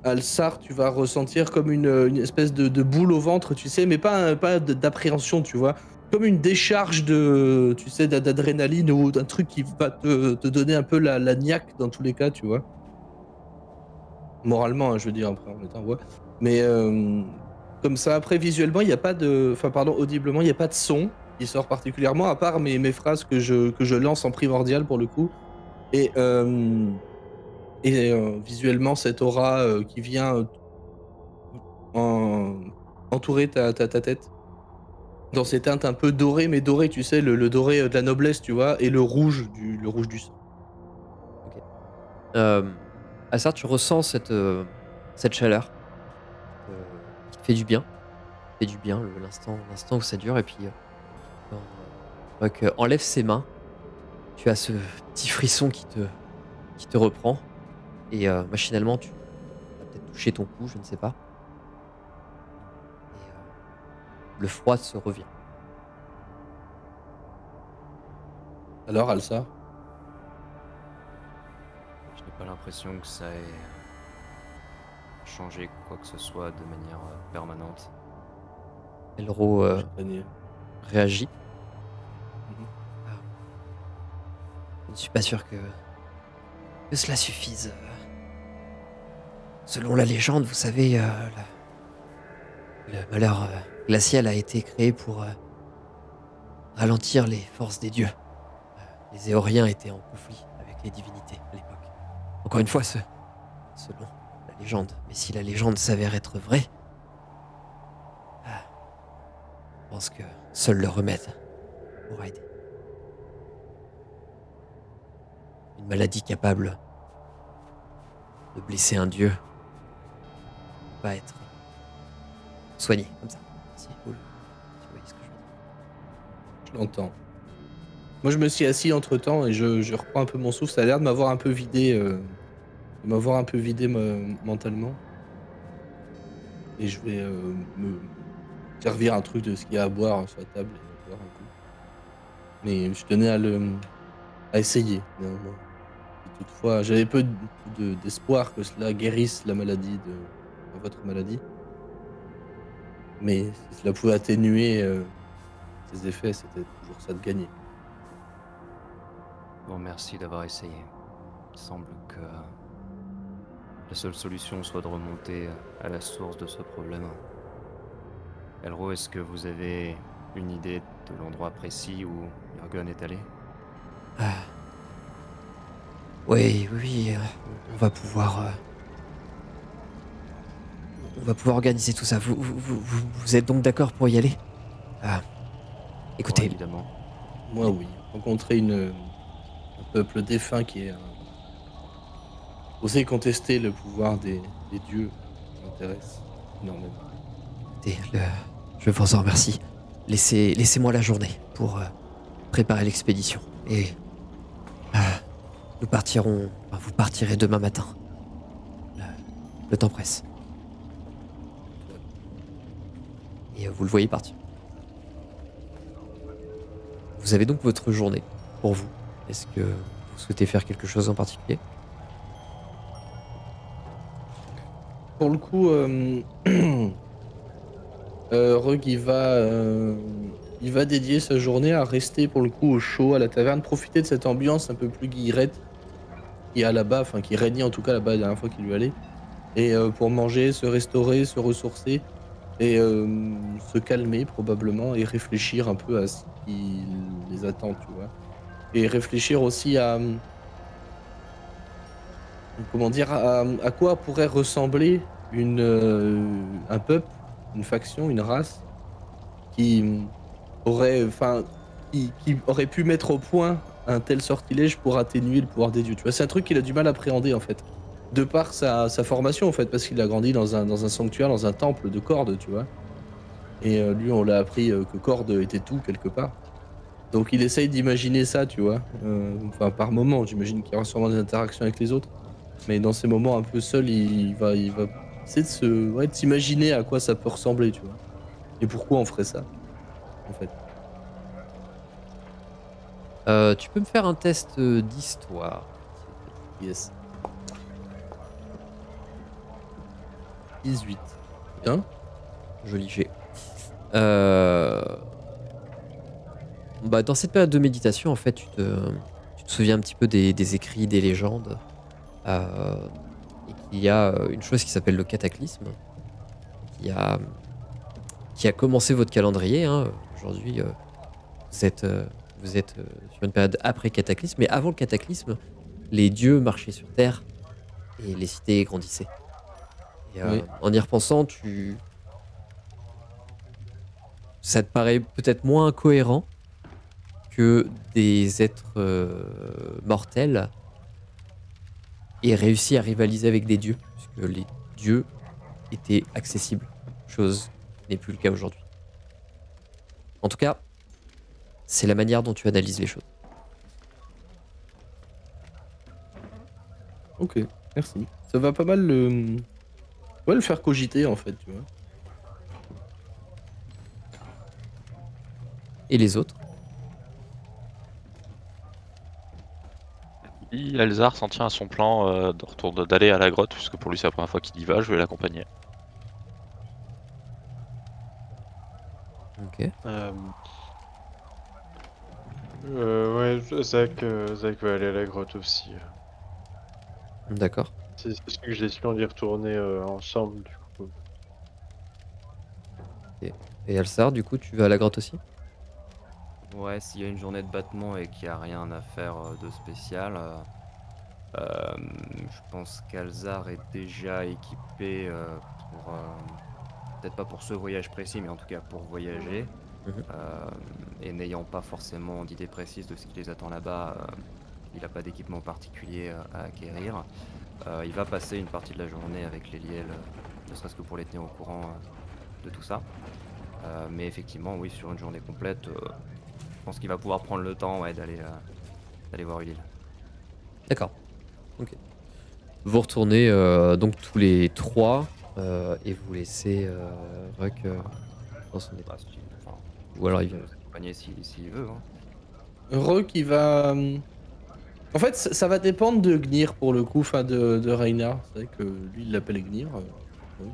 Alsar, tu vas ressentir comme une espèce de boule au ventre, tu sais, mais pas d'appréhension, tu vois. Comme une décharge tu sais, d'adrénaline ou d'un truc qui va te donner un peu la niaque dans tous les cas, tu vois. Moralement, hein, je veux dire, après, en étant voix. Mais comme ça, après, visuellement, il n'y a pas de... Enfin, pardon, audiblement, il n'y a pas de son. qui sort particulièrement, à part mes phrases que je lance en primordial pour le coup. Et visuellement, cette aura qui vient entourer ta tête. Dans ces teintes un peu dorées, mais dorées, tu sais, le doré de la noblesse, tu vois, et le rouge du sang. Assar, tu ressens cette chaleur qui te fait du bien. Fait du bien l'instant où ça dure. Et puis, quand Rock enlève ses mains, tu as ce petit frisson qui te reprend. Et machinalement, tu vas peut-être toucher ton cou, je ne sais pas. Et le froid se revient. Alors, Alsa? Je n'ai pas l'impression que ça ait changé quoi que ce soit de manière permanente. Elro réagit. Mhm. Je ne suis pas sûr que cela suffise. Selon la légende, vous savez, le malheur glacial a été créé pour ralentir les forces des dieux. Les Éoriens étaient en conflit avec les divinités à l'époque. Encore une fois, selon la légende. Mais si la légende s'avère être vraie, je pense que seul le remède pourra aider. Une maladie capable de blesser un dieu va être soignée comme ça. Si vous voyez ce que je veux dire. Je l'entends. Moi, je me suis assis entre-temps et je reprends un peu mon souffle. Ça a l'air de m'avoir un peu vidé, mentalement. Et je vais me servir un truc de ce qu'il y a à boire sur la table et boire un coup. Mais je tenais à essayer, néanmoins. Et toutefois, j'avais peu d'espoir que cela guérisse la maladie votre maladie. Mais si cela pouvait atténuer ses effets, c'était toujours ça de gagner. Bon, merci d'avoir essayé. Il semble que la seule solution soit de remonter à la source de ce problème. Elro, est-ce que vous avez une idée de l'endroit précis où Jürgen est allé? Oui, on va pouvoir organiser tout ça. Vous êtes donc d'accord pour y aller? Écoutez, Bon, évidemment. Moi, oui. Rencontrer un peuple défunt qui est osé contester le pouvoir des dieux m'intéresse énormément. écoutez, je vous en remercie. Laissez-moi la journée pour préparer l'expédition. Et nous partirons. Enfin, vous partirez demain matin. Le temps presse. Et vous le voyez partir. Vous avez donc votre journée pour vous. Est-ce que vous souhaitez faire quelque chose en particulier? Pour le coup, Rug, il va dédier sa journée à rester pour le coup au chaud, à la taverne, profiter de cette ambiance un peu plus guillerette qui a là-bas, enfin qui régnait en tout cas là-bas la dernière fois qu'il y allait. Et pour manger, se restaurer, se ressourcer et se calmer probablement et réfléchir un peu à ce qui les attend, tu vois. Et réfléchir aussi à comment dire, à quoi pourrait ressembler un peuple, une faction, une race qui aurait pu mettre au point un tel sortilège pour atténuer le pouvoir des dieux. Tu vois, c'est un truc qu'il a du mal à appréhender en fait, de par sa formation en fait, parce qu'il a grandi dans un sanctuaire, dans un temple de Corde, tu vois. Et lui, on l'a appris que Corde était tout quelque part. Donc il essaye d'imaginer ça, tu vois. Enfin, par moment, j'imagine qu'il y aura sûrement des interactions avec les autres. Mais dans ces moments un peu seul, il va essayer de s'imaginer à quoi ça peut ressembler, tu vois. Et pourquoi on ferait ça, en fait. Tu peux me faire un test d'histoire. Yes. 18. Bien. Joli jet. Dans cette période de méditation, en fait, tu te souviens un petit peu des écrits, des légendes. Et qu'il y a une chose qui s'appelle le cataclysme, qui a commencé votre calendrier. Aujourd'hui, vous êtes sur une période après Cataclysme, mais avant le Cataclysme, les dieux marchaient sur Terre et les cités grandissaient. Et Oui. en y repensant, ça te paraît peut-être moins cohérent que des êtres mortels aient réussi à rivaliser avec des dieux, puisque les dieux étaient accessibles, chose qui n'est plus le cas aujourd'hui. En tout cas, c'est la manière dont tu analyses les choses. Ok, merci. Ça va pas mal le faire cogiter en fait, tu vois. Et les autres? Si Elzar s'en tient à son plan d'aller à la grotte, puisque pour lui c'est la première fois qu'il y va, je vais l'accompagner. Ok. Ouais, Zach va aller à la grotte aussi. D'accord. C'est ce que j'ai décidé d'y retourner ensemble, du coup. Et Alsar, du coup, tu vas à la grotte aussi? Ouais, s'il y a une journée de battement et qu'il n'y a rien à faire de spécial, je pense qu'Alzar est déjà équipé pour, peut-être pas pour ce voyage précis, mais en tout cas pour voyager. Mhm. Et n'ayant pas forcément d'idée précise de ce qui les attend là-bas, il n'a pas d'équipement particulier à acquérir. Il va passer une partie de la journée avec les Liel, ne serait-ce que pour les tenir au courant de tout ça. Mais effectivement, oui, sur une journée complète, je pense qu'il va pouvoir prendre le temps d'aller voir Ulil. D'accord. Ok. Vous retournez donc tous les trois et vous laissez Ruck dans son état. Bah, enfin, Ou alors il il vient. va nous accompagner s'il veut. Hein. Rock, il va. En fait, ça va dépendre de Gnir pour le coup, enfin de Reinhard. C'est vrai que lui, il l'appelle Gnir. Rogue.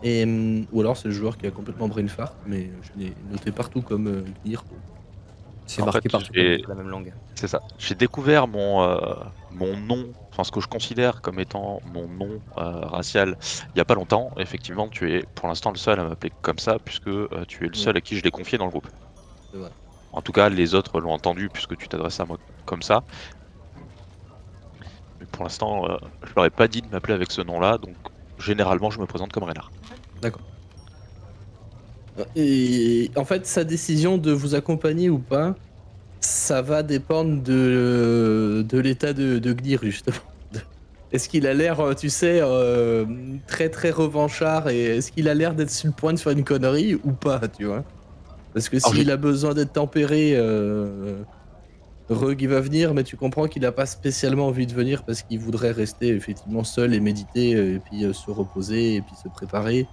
Et, ou alors c'est le joueur qui a complètement brain fart, mais je l'ai noté partout comme Gnir. C'est En marqué fait, partout. C'est la même langue. c'est ça. J'ai découvert mon nom, enfin ce que je considère comme étant mon nom racial il y a pas longtemps. Effectivement, tu es pour l'instant le seul à m'appeler comme ça, puisque tu es le seul à qui je l'ai confié dans le groupe. C'est vrai. En tout cas, les autres l'ont entendu puisque tu t'adresses à moi comme ça. Mais pour l'instant, je leur ai pas dit de m'appeler avec ce nom-là, donc généralement je me présente comme Reynard. D'accord. Et en fait, sa décision de vous accompagner ou pas, ça va dépendre de l'état de Gnir, justement. Est-ce qu'il a l'air, tu sais, très très revanchard et est-ce qu'il a l'air d'être sur le point de faire une connerie ou pas, tu vois? Parce que Alors, s'il a besoin d'être tempéré, Rug il va venir, mais tu comprends qu'il n'a pas spécialement envie de venir parce qu'il voudrait rester effectivement seul et méditer, et puis se reposer et puis se préparer.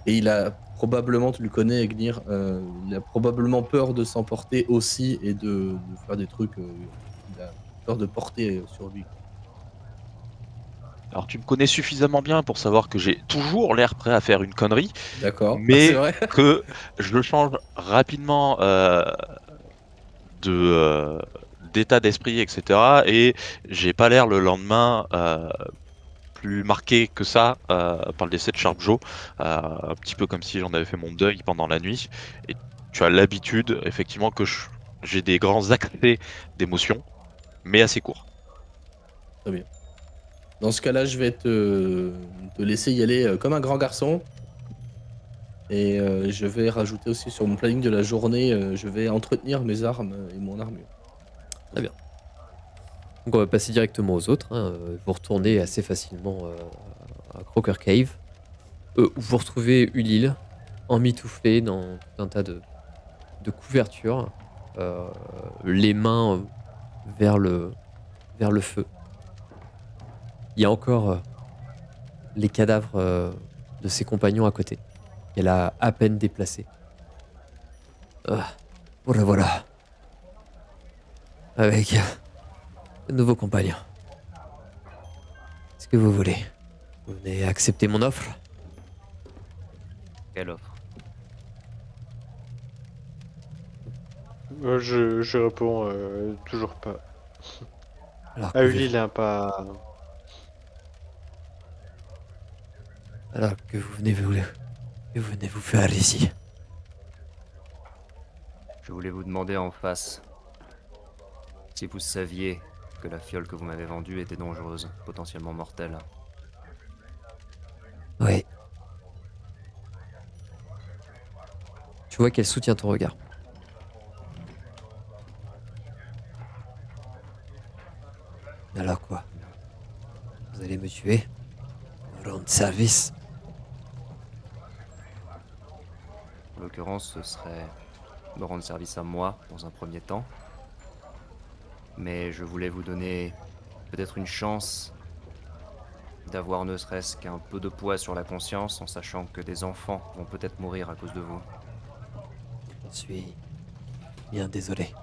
Et il a probablement, tu le connais, Agnir, il a probablement peur de s'emporter aussi et de faire des trucs qu'il a peur de porter sur lui. Alors tu me connais suffisamment bien pour savoir que j'ai toujours l'air prêt à faire une connerie, D'accord, c'est mais vrai. que je change rapidement de d'état d'esprit, etc. Et j'ai pas l'air le lendemain plus marqué que ça par le décès de Sharp Joe, un petit peu comme si j'en avais fait mon deuil pendant la nuit. Et tu as l'habitude, effectivement, que j'ai des grands accès d'émotion, mais assez courts. Très bien. Dans ce cas-là, je vais te laisser y aller comme un grand garçon. Et je vais rajouter aussi sur mon planning de la journée, je vais entretenir mes armes et mon armure. Très bien. Donc on va passer directement aux autres. Hein. Vous retournez assez facilement à Crocker Cave, où vous retrouvez Ulil, emmitouflé dans tout un tas de couvertures, les mains vers le feu. Il y a encore les cadavres de ses compagnons à côté, qu'elle a à peine déplacés. Voilà, voilà. Avec de nouveaux compagnons. Qu'est-ce que vous voulez? Vous venez accepter mon offre? Quelle offre? Je réponds toujours pas. Alors Ah oui, il a pas. Alors que vous venez vous faire ici? Je voulais vous demander en face si vous saviez que la fiole que vous m'avez vendue était dangereuse, potentiellement mortelle. Ouais. Tu vois qu'elle soutient ton regard. Alors quoi? Vous allez me tuer? Me rendre service? En l'occurrence, ce serait me rendre service à moi dans un premier temps. Mais je voulais vous donner peut-être une chance d'avoir ne serait-ce qu'un peu de poids sur la conscience en sachant que des enfants vont peut-être mourir à cause de vous. Je suis bien désolé.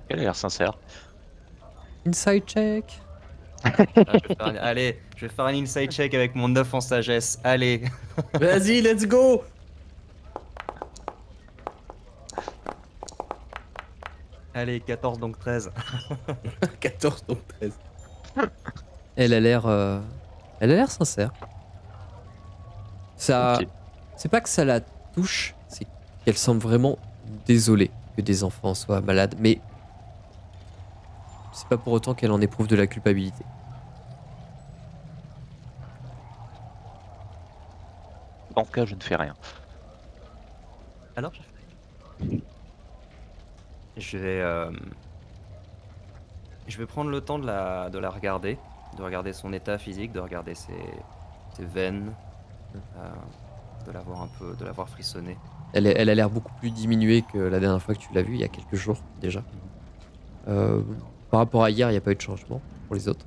Elle a l'air sincère. Inside check. Allez, je vais faire un inside check avec mon 9 en sagesse. Allez. Vas-y, let's go. Allez, 14 donc 13. 14 donc 13. Elle a l'air sincère. Ça, Ok. c'est pas que ça la touche, c'est qu'elle semble vraiment désolée que des enfants soient malades, mais c'est pas pour autant qu'elle en éprouve de la culpabilité. Dans ce cas, je ne fais rien. Alors, je vais prendre le temps de la regarder, de regarder son état physique, de regarder ses veines, de la voir un peu, de la voir frissonner. Elle a l'air beaucoup plus diminuée que la dernière fois que tu l'as vue, il y a quelques jours déjà. Par rapport à hier, il n'y a pas eu de changement pour les autres.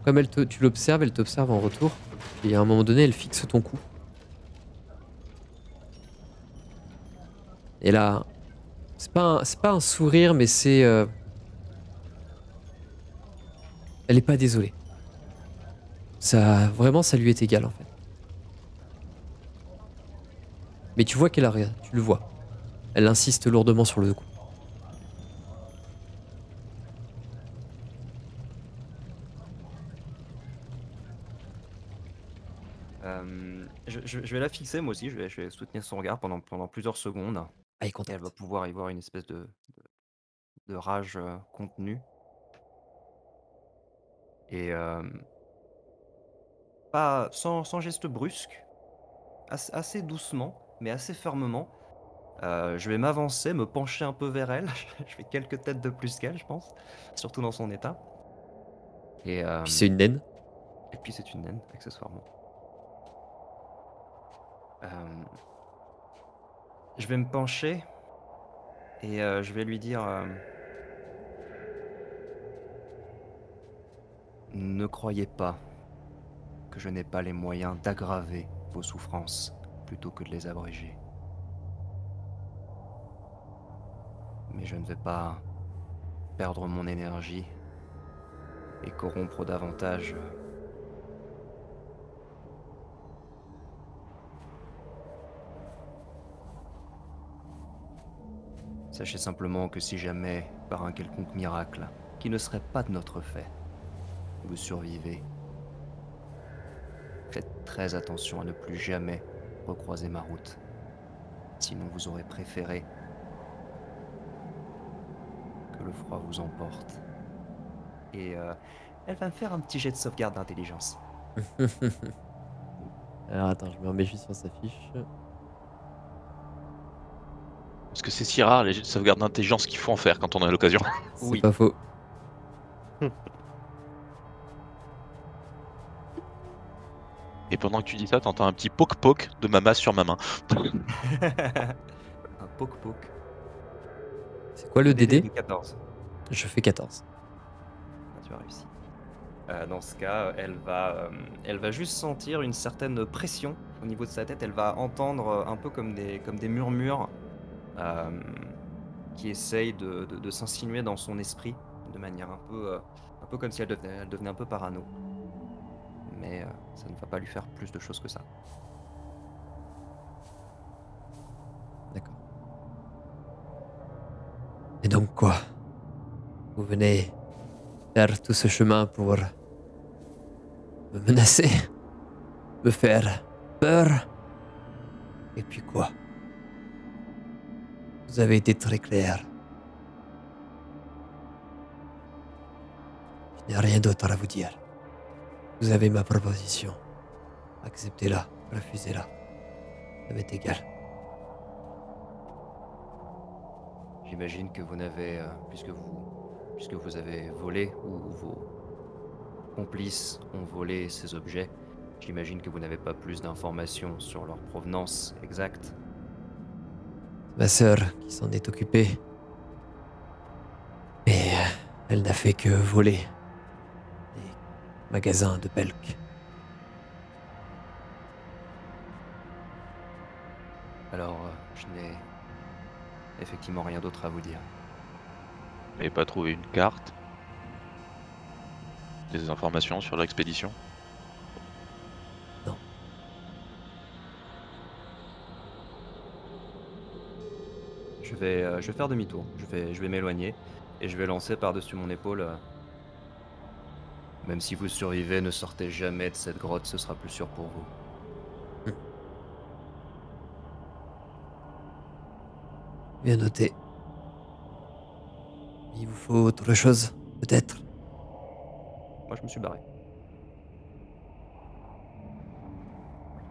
Comme tu l'observes, elle t'observe en retour. Et à un moment donné, elle fixe ton cou. Et là, c'est pas un sourire, mais c'est... Elle est pas désolée. Ça, vraiment, ça lui est égal en fait. Mais tu vois qu'elle a rien, tu le vois. Elle insiste lourdement sur le coup. Je vais la fixer moi aussi, je vais soutenir son regard pendant plusieurs secondes. Eye Et elle contact. va pouvoir y voir une espèce de rage contenue. Et pas sans geste brusque, assez doucement, mais assez fermement. Je vais m'avancer, me pencher un peu vers elle. Je fais quelques têtes de plus qu'elle, je pense, surtout dans son état. Et Puis c'est une naine. puis c'est une naine, accessoirement. Je vais me pencher et je vais lui dire ne croyez pas que je n'ai pas les moyens d'aggraver vos souffrances plutôt que de les abréger. Mais je ne vais pas perdre mon énergie et corrompre davantage Sachez simplement que si jamais, par un quelconque miracle, qui ne serait pas de notre fait, vous survivez, faites très attention à ne plus jamais recroiser ma route. Sinon vous aurez préféré que le froid vous emporte. Et elle va me faire un petit jet de sauvegarde d'intelligence. Alors attends, je me remets juste sur sa fiche. Parce que c'est si rare les jets de sauvegarde d'intelligence qu'il faut en faire quand on a l'occasion. C'est Oui. pas faux. Et pendant que tu dis ça, t'entends un petit poc-poc de ma masse sur ma main. Un poc-poc. C'est quoi le DD? 14. Je fais 14. Ah, tu as réussi. Dans ce cas, elle va juste sentir une certaine pression au niveau de sa tête. Elle va entendre un peu comme des murmures qui essayent de s'insinuer dans son esprit de manière un peu comme si elle devenait un peu parano. Mais ça ne va pas lui faire plus de choses que ça. D'accord. Et donc quoi? Vous venez faire tout ce chemin pour me menacer? Me faire peur? Et puis quoi? Vous avez été très clair. Je n'ai rien d'autre à vous dire. Vous avez ma proposition. Acceptez-la, refusez-la. Ça m'est égal. J'imagine que vous n'avez, puisque vous avez volé, ou vos complices ont volé ces objets, j'imagine que vous n'avez pas plus d'informations sur leur provenance exacte. Ma sœur qui s'en est occupée. Et elle n'a fait que voler les magasins de Belk. Alors, je n'ai effectivement rien d'autre à vous dire. Vous n'avez pas trouvé une carte? Des informations sur l'expédition? Je vais faire demi-tour, je vais m'éloigner, et je vais lancer par-dessus mon épaule. Même si vous survivez, ne sortez jamais de cette grotte, ce sera plus sûr pour vous. Bien noté. Il vous faut autre chose, peut-être? Moi, je me suis barré.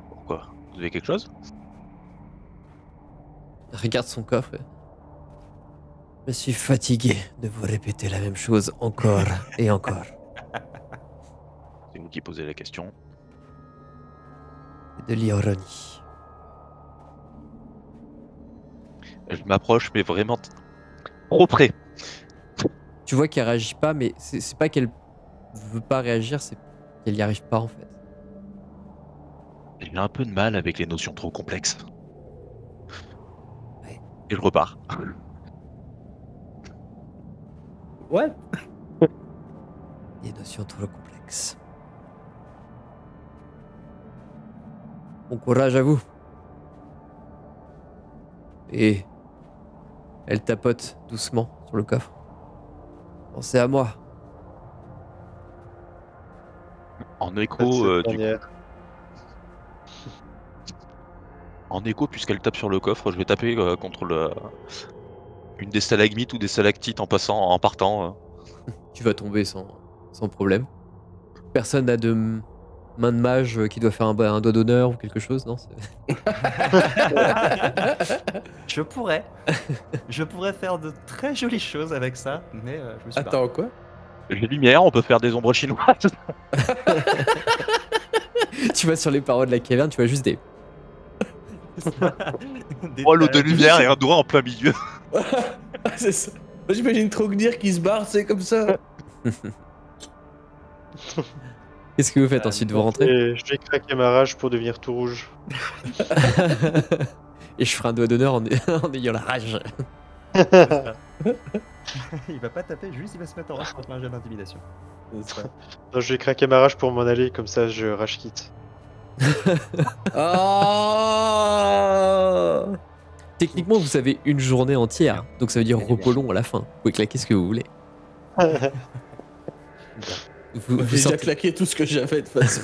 Pourquoi? Vous avez quelque chose? Regarde son coffre. Je suis fatigué de vous répéter la même chose encore et encore. C'est vous qui posez la question. C'est de l'ironie. Je m'approche, mais vraiment trop près. Tu vois qu'elle réagit pas, mais c'est pas qu'elle veut pas réagir, c'est qu'elle y arrive pas en fait. J'ai un peu de mal avec les notions trop complexes. Ouais. Et je repars. Ouais. Des notions trop complexes. Bon courage à vous. Et elle tapote doucement sur le coffre. Pensez à moi. En Pas de écho, cette du coup, manière. en écho, puisqu'elle tape sur le coffre, je vais taper contre une des stalagmites ou des stalactites en partant. Tu vas tomber sans problème. Personne n'a de main de mage qui doit faire un doigt d'honneur ou quelque chose, non? Je pourrais faire de très jolies choses avec ça, mais je me suis barré. Attends, quoi? Les lumières, on peut faire des ombres chinoises. Tu vas sur les parois de la caverne, tu vois juste des... Des Oh, l'eau de tags. lumière et un doigt en plein milieu. Ah, c'est ça. Moi, j'imagine Trognir qui se barre, c'est comme ça. Qu'est-ce que vous faites ensuite? Vous rentrez? Et je vais craquer ma rage pour devenir tout rouge. Et je ferai un doigt d'honneur en ayant la rage. Il va pas taper, juste il va se mettre en rage contre un jet d'intimidation. C'est ça. Non, je vais craquer ma rage pour m'en aller, comme ça je rage quitte. Ah. Techniquement, vous avez une journée entière, donc ça veut dire repos long à la fin. Vous pouvez claquer ce que vous voulez. Vous J'ai déjà sortez, claqué tout ce que j'avais de toute façon.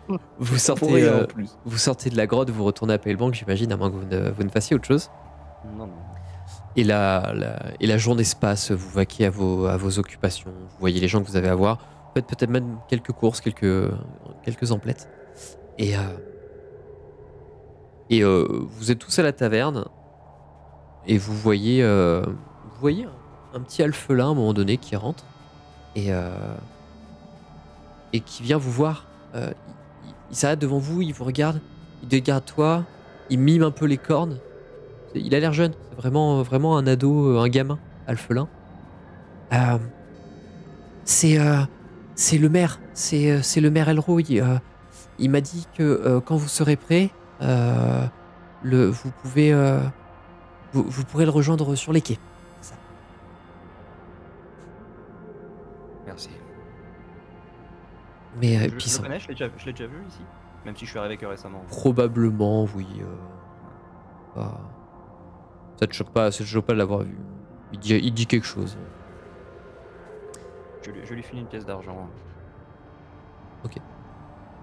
vous Pour sortez, rien en plus. vous sortez de la grotte, vous retournez à Palebank, j'imagine, à moins que vous ne fassiez autre chose. Non, non. Et la journée se passe, vous vaquez à vos occupations, vous voyez les gens que vous avez à voir, vous faites peut-être même quelques courses, quelques emplettes. Et vous êtes tous à la taverne, et vous voyez un petit alphelin à un moment donné qui rentre, et qui vient vous voir. Il s'arrête devant vous, il vous regarde, il te regarde toi, il mime un peu les cornes. Il a l'air jeune, c'est vraiment un ado, un gamin, alphelin. C'est le maire, c'est le maire Elro. Il m'a dit que quand vous serez prêt, vous pourrez le rejoindre sur les quais. C'est ça. Merci. Mais Je puis le ça, connais, je l'ai déjà vu ici. Même si je suis arrivé que récemment. probablement, oui. Ça te choque pas de l'avoir vu. Il dit quelque chose. Je lui file une pièce d'argent.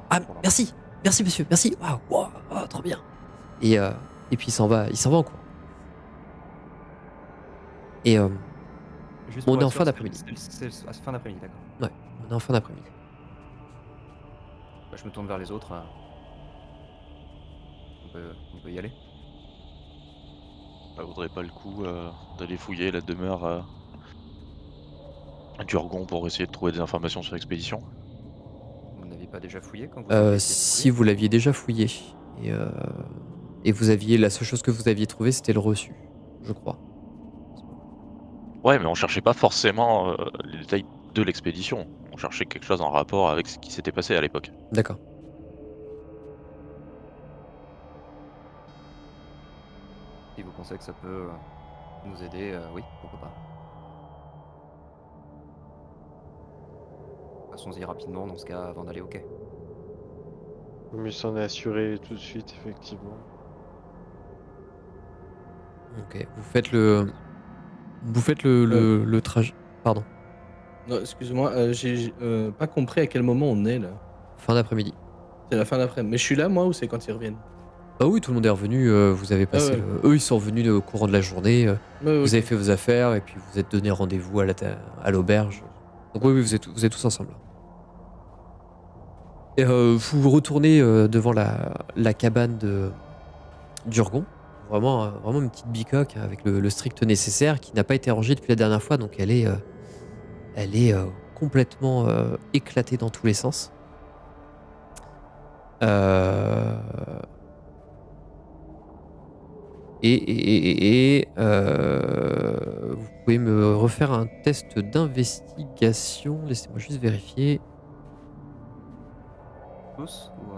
Ah, merci monsieur, merci. Waouh, trop bien. Et puis il s'en va en courant. Et Juste on pour est être en sûr, fin d'après-midi. C'est fin d'après-midi, d'accord. Ouais, on est en fin d'après-midi. Bah, je me tourne vers les autres. On peut y aller. Ça vaudrait pas le coup d'aller fouiller la demeure d'Urgon pour essayer de trouver des informations sur l'expédition. Vous n'avez pas déjà fouillé quand vous aviez essayé de Si fouiller vous l'aviez déjà fouillé. Et vous aviez. La seule chose que vous aviez trouvé, c'était le reçu, je crois. Ouais, mais on cherchait pas forcément les détails de l'expédition. On cherchait quelque chose en rapport avec ce qui s'était passé à l'époque. D'accord. Si vous pensez que ça peut nous aider, oui, pourquoi pas. Passons-y rapidement dans ce cas avant d'aller au quai. Vaut mieux s'en assurer tout de suite, effectivement. Ok. Vous faites le trajet. Pardon. Non, excuse-moi, j'ai pas compris à quel moment on est là. Fin d'après-midi. C'est la fin d'après-midi. Mais je suis là moi ou c'est quand ils reviennent? Ah oui, tout le monde est revenu. Vous avez passé. ouais. Eux, ils sont revenus au courant de la journée. Ouais, Vous ok. avez fait vos affaires et puis vous êtes donné rendez-vous à l'auberge. Donc oui, vous êtes tous ensemble. Et vous retournez devant la cabane d'Urgon. Vraiment une petite bicoque avec le strict nécessaire qui n'a pas été rangée depuis la dernière fois. Donc elle est complètement éclatée dans tous les sens. Vous pouvez me refaire un test d'investigation. Laissez-moi juste vérifier. Tous ou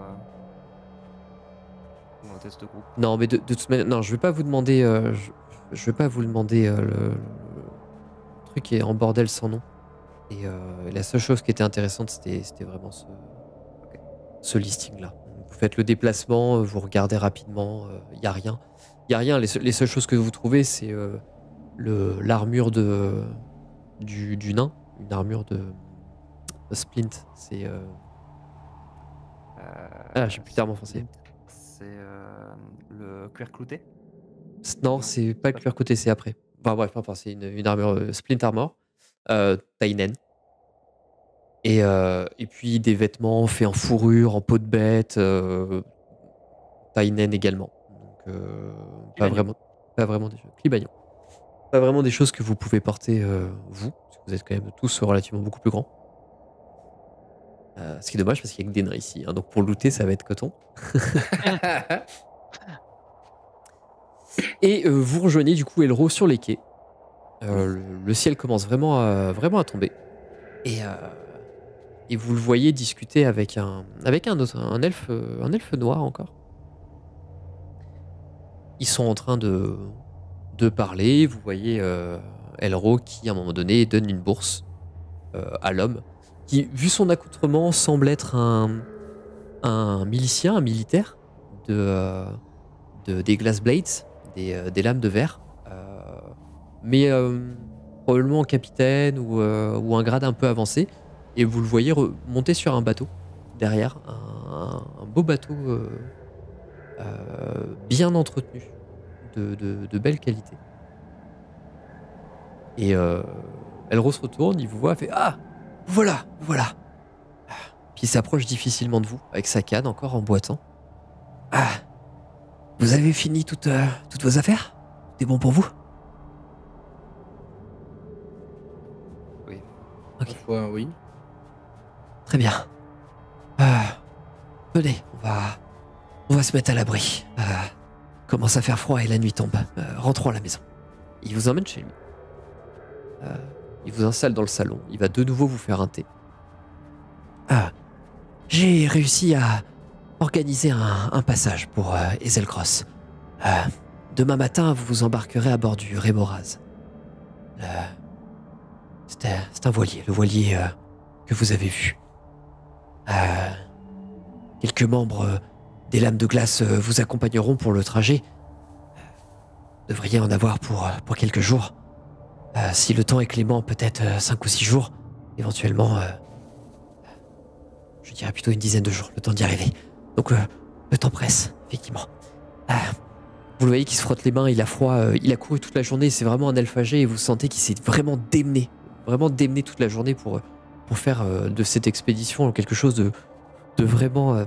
un test de groupe? Non, mais de toute manière, non, je vais pas vous demander. Je vais pas vous demander. Le truc est en bordel sans nom. Et la seule chose qui était intéressante, c'était vraiment ce listing-là. Vous faites le déplacement, vous regardez rapidement. Il y a rien. Il y a rien. Les seules choses que vous trouvez, c'est l'armure du nain, une armure de Splint. C'est je sais plus le terme en français. C'est le cuir clouté? Non, c'est pas le cuir côté, c'est après. Enfin bref, peu importe, c'est une armure Splint Armor, Tainen. Et puis des vêtements faits en fourrure, en peau de bête, Tainen également. Donc pas vraiment des choses. Clibagnon. Pas vraiment des choses que vous pouvez porter vous, parce que vous êtes quand même tous relativement beaucoup plus grands. Ce qui est dommage parce qu'il y a que des nains ici, hein, donc pour looter ça va être coton. Et vous rejoignez du coup Elro sur les quais. Le ciel commence vraiment à tomber. Et vous le voyez discuter avec un elfe noir encore. Ils sont en train de parler. Vous voyez Elro qui, à un moment donné, donne une bourse à l'homme, qui, vu son accoutrement, semble être un milicien, un militaire des Glass Blades, des lames de verre, mais probablement capitaine ou un grade un peu avancé. Et vous le voyez monter sur un bateau derrière, un beau bateau bien entretenu, de belle qualité. Et Elro se retourne, il vous voit, fait « Ah, voilà !» Puis il s'approche difficilement de vous, avec sa canne encore en boitant. « Ah, vous avez fini toutes vos affaires? Tout est bon pour vous ?» Oui. Ok. Parfois, oui. Très bien. Venez, on va se mettre à l'abri. Commence à faire froid et la nuit tombe. Rentrons à la maison. Il vous emmène chez lui. Il vous installe dans le salon. Il va de nouveau vous faire un thé. J'ai réussi à organiser un passage pour Ezelcross. Demain matin, vous vous embarquerez à bord du Rémoraz. C'est un voilier, le voilier que vous avez vu. Quelques membres des lames de glace vous accompagneront pour le trajet. Devriez en avoir pour quelques jours. Si le temps est clément, peut-être 5 ou 6 jours. Éventuellement, je dirais plutôt une dizaine de jours, le temps d'y arriver. Donc le temps presse, effectivement. Vous le voyez qui se frotte les mains, il a froid, il a couru toute la journée, c'est vraiment un elfe âgé et vous sentez qu'il s'est vraiment démené toute la journée pour faire de cette expédition quelque chose de vraiment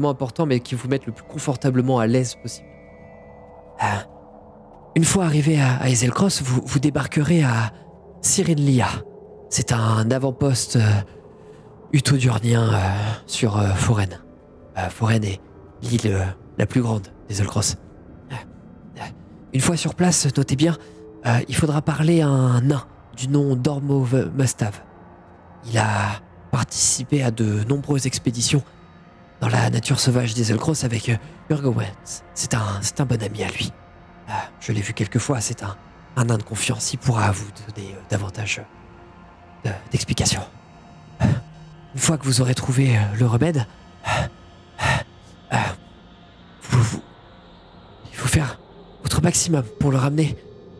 important, mais qui vous mette le plus confortablement à l'aise possible. Une fois arrivé à Hazelcross, vous débarquerez à Cyrenlia. C'est un avant-poste utodurnien sur Foren. Foren est l'île la plus grande des Hazelcross. Une fois sur place, notez bien, il faudra parler à un nain du nom d'Ormo Mustav. Il a participé à de nombreuses expéditions dans la nature sauvage des Hazelcross avec Urgowens. C'est un bon ami à lui. Je l'ai vu quelques fois, c'est un nain de confiance. Il pourra vous donner davantage d'explications. Une fois que vous aurez trouvé le remède, il faut faire votre maximum pour le ramener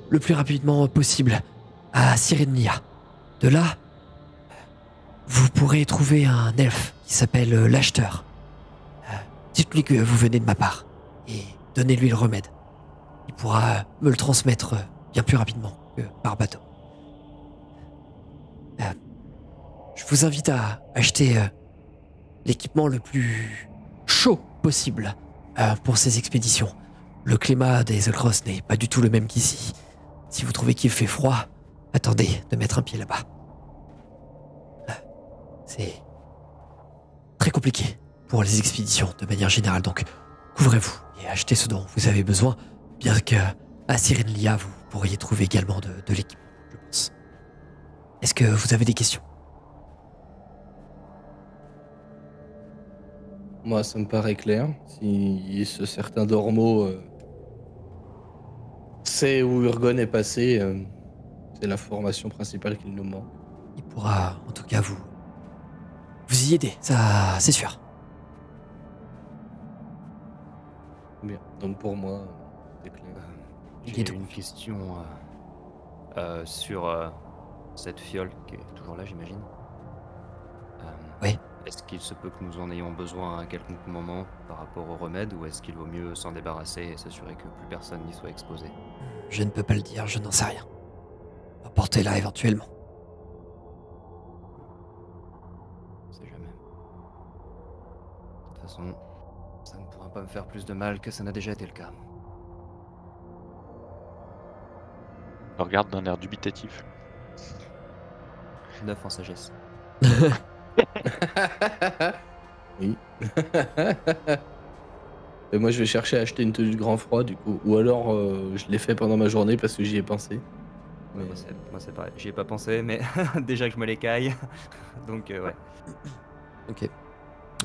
le plus rapidement possible à Cyrenlia. De là, vous pourrez trouver un elfe qui s'appelle l'acheteur. Dites-lui que vous venez de ma part et donnez-lui le remède. Il pourra me le transmettre bien plus rapidement que par bateau. Je vous invite à acheter l'équipement le plus chaud possible pour ces expéditions. Le climat des Hazelcross n'est pas du tout le même qu'ici. Si vous trouvez qu'il fait froid, attendez de mettre un pied là-bas. C'est très compliqué pour les expéditions de manière générale, donc couvrez-vous et achetez ce dont vous avez besoin, bien que à Cyrenlia, vous pourriez trouver également de l'équipement, je pense. Est-ce que vous avez des questions? Moi, ça me paraît clair. Si ce certain Dormo sait où Urgon est passé, c'est l'information principale qu'il nous manque. Il pourra, en tout cas, vous y aider, ça, c'est sûr. Bien. Donc pour moi, c'est clair. Il est J'ai doux. une question sur cette fiole qui est toujours là, j'imagine. Oui. Est-ce qu'il se peut que nous en ayons besoin à quelconque moment par rapport au remède, ou est-ce qu'il vaut mieux s'en débarrasser et s'assurer que plus personne n'y soit exposé? Je ne peux pas le dire, je n'en sais rien. Apportez-la éventuellement. On sait jamais. De toute façon, ça ne pourra pas me faire plus de mal que ça n'a déjà été le cas. Je regarde d'un air dubitatif. 9 en sagesse. Oui. Et moi, je vais chercher à acheter une tenue de grand froid, du coup. Ou alors, je l'ai fait pendant ma journée parce que j'y ai pensé. Ouais, moi c'est pareil, j'y ai pas pensé, mais déjà que je me l'écaille. Donc ouais. Ok.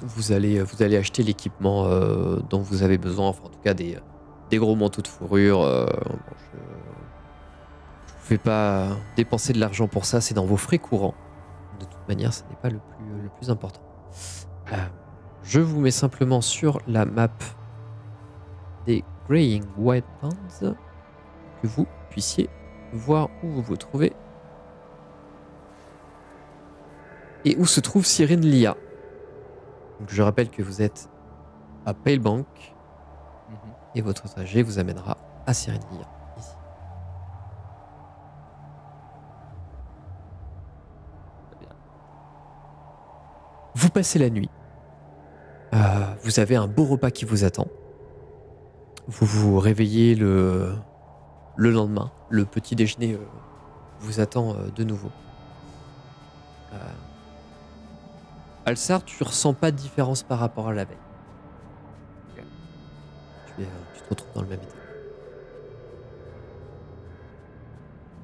Vous allez acheter l'équipement dont vous avez besoin, enfin en tout cas des gros manteaux de fourrure. Bon, je vous fais pas dépenser de l'argent pour ça, c'est dans vos frais courants. De toute manière, ce n'est pas le plus important. Je vous mets simplement sur la map des Greying Wildlands que vous puissiez voir où vous vous trouvez et où se trouve Cyrenlia. Donc, je rappelle que vous êtes à Palebank et votre trajet vous amènera à Cyrenlia. Ici. Vous passez la nuit. Vous avez un beau repas qui vous attend. Vous vous réveillez le lendemain. Le petit déjeuner vous attend de nouveau. Alsar, tu ressens pas de différence par rapport à la veille. Ok. Tu te retrouves dans le même état.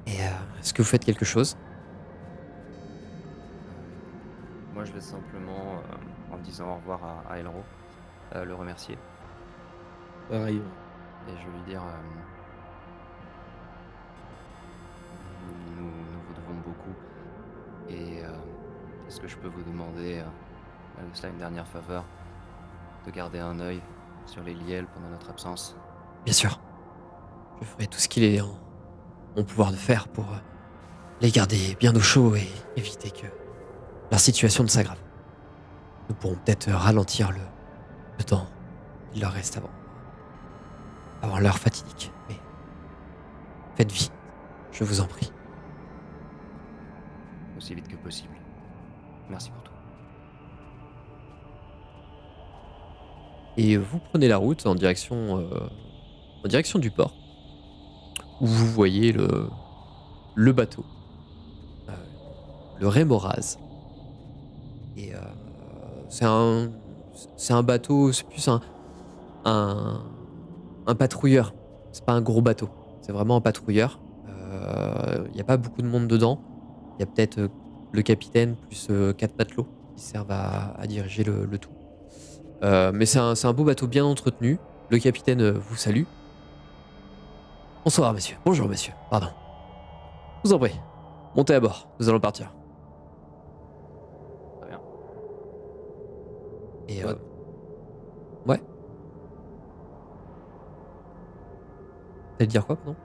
Et est-ce que vous faites quelque chose? Moi je vais simplement, en disant au revoir à Elro, le remercier. Pareil. Et je vais lui dire nous vous devons beaucoup. Et est-ce que je peux vous demander, malgré cela, une dernière faveur, de garder un œil sur les Liels pendant notre absence? Bien sûr. Je ferai tout ce qu'il est en mon pouvoir de faire pour les garder bien au chaud et éviter que leur situation ne s'aggrave. Nous pourrons peut-être ralentir le temps il leur reste avant l'heure fatidique. Mais faites vite, je vous en prie. Aussi vite que possible. Merci pour tout. Et vous prenez la route en direction du port, où vous voyez le bateau, le Rémoraz. Et c'est un bateau, c'est plus un patrouilleur. C'est pas un gros bateau, c'est vraiment un patrouilleur. Il n'y a pas beaucoup de monde dedans. Il y a peut-être le capitaine plus 4 matelots qui servent à diriger le tout. Mais c'est un beau bateau bien entretenu. Le capitaine vous salue. Bonsoir, monsieur. Bonjour, monsieur. Pardon. Je vous en prie. Montez à bord. Nous allons partir. Très bien. Et Ouais. ouais. T'allais dire quoi, pardon?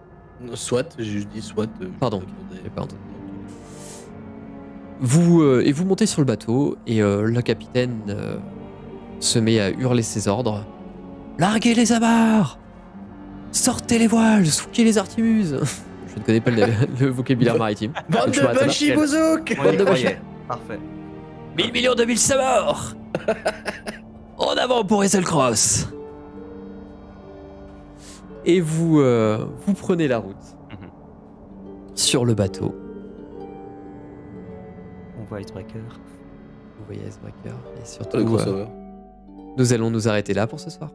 Soit, j'ai juste dit soit. Pardon, j'ai pas entendu. Vous montez sur le bateau et le capitaine se met à hurler ses ordres. Larguez les amarres! Sortez les voiles! Souquez les artimuses! Je ne connais pas le vocabulaire maritime. Bande Donc je de m'arrête là. bachibouzouk! On y de croyait. Parfait. 1000 millions de 1000 morts. En avant pour Cross. Et vous prenez la route sur le bateau. On voit Icebreaker. Vous voyez Icebreaker. Et Le surtout, crossover. nous allons nous arrêter là pour ce soir.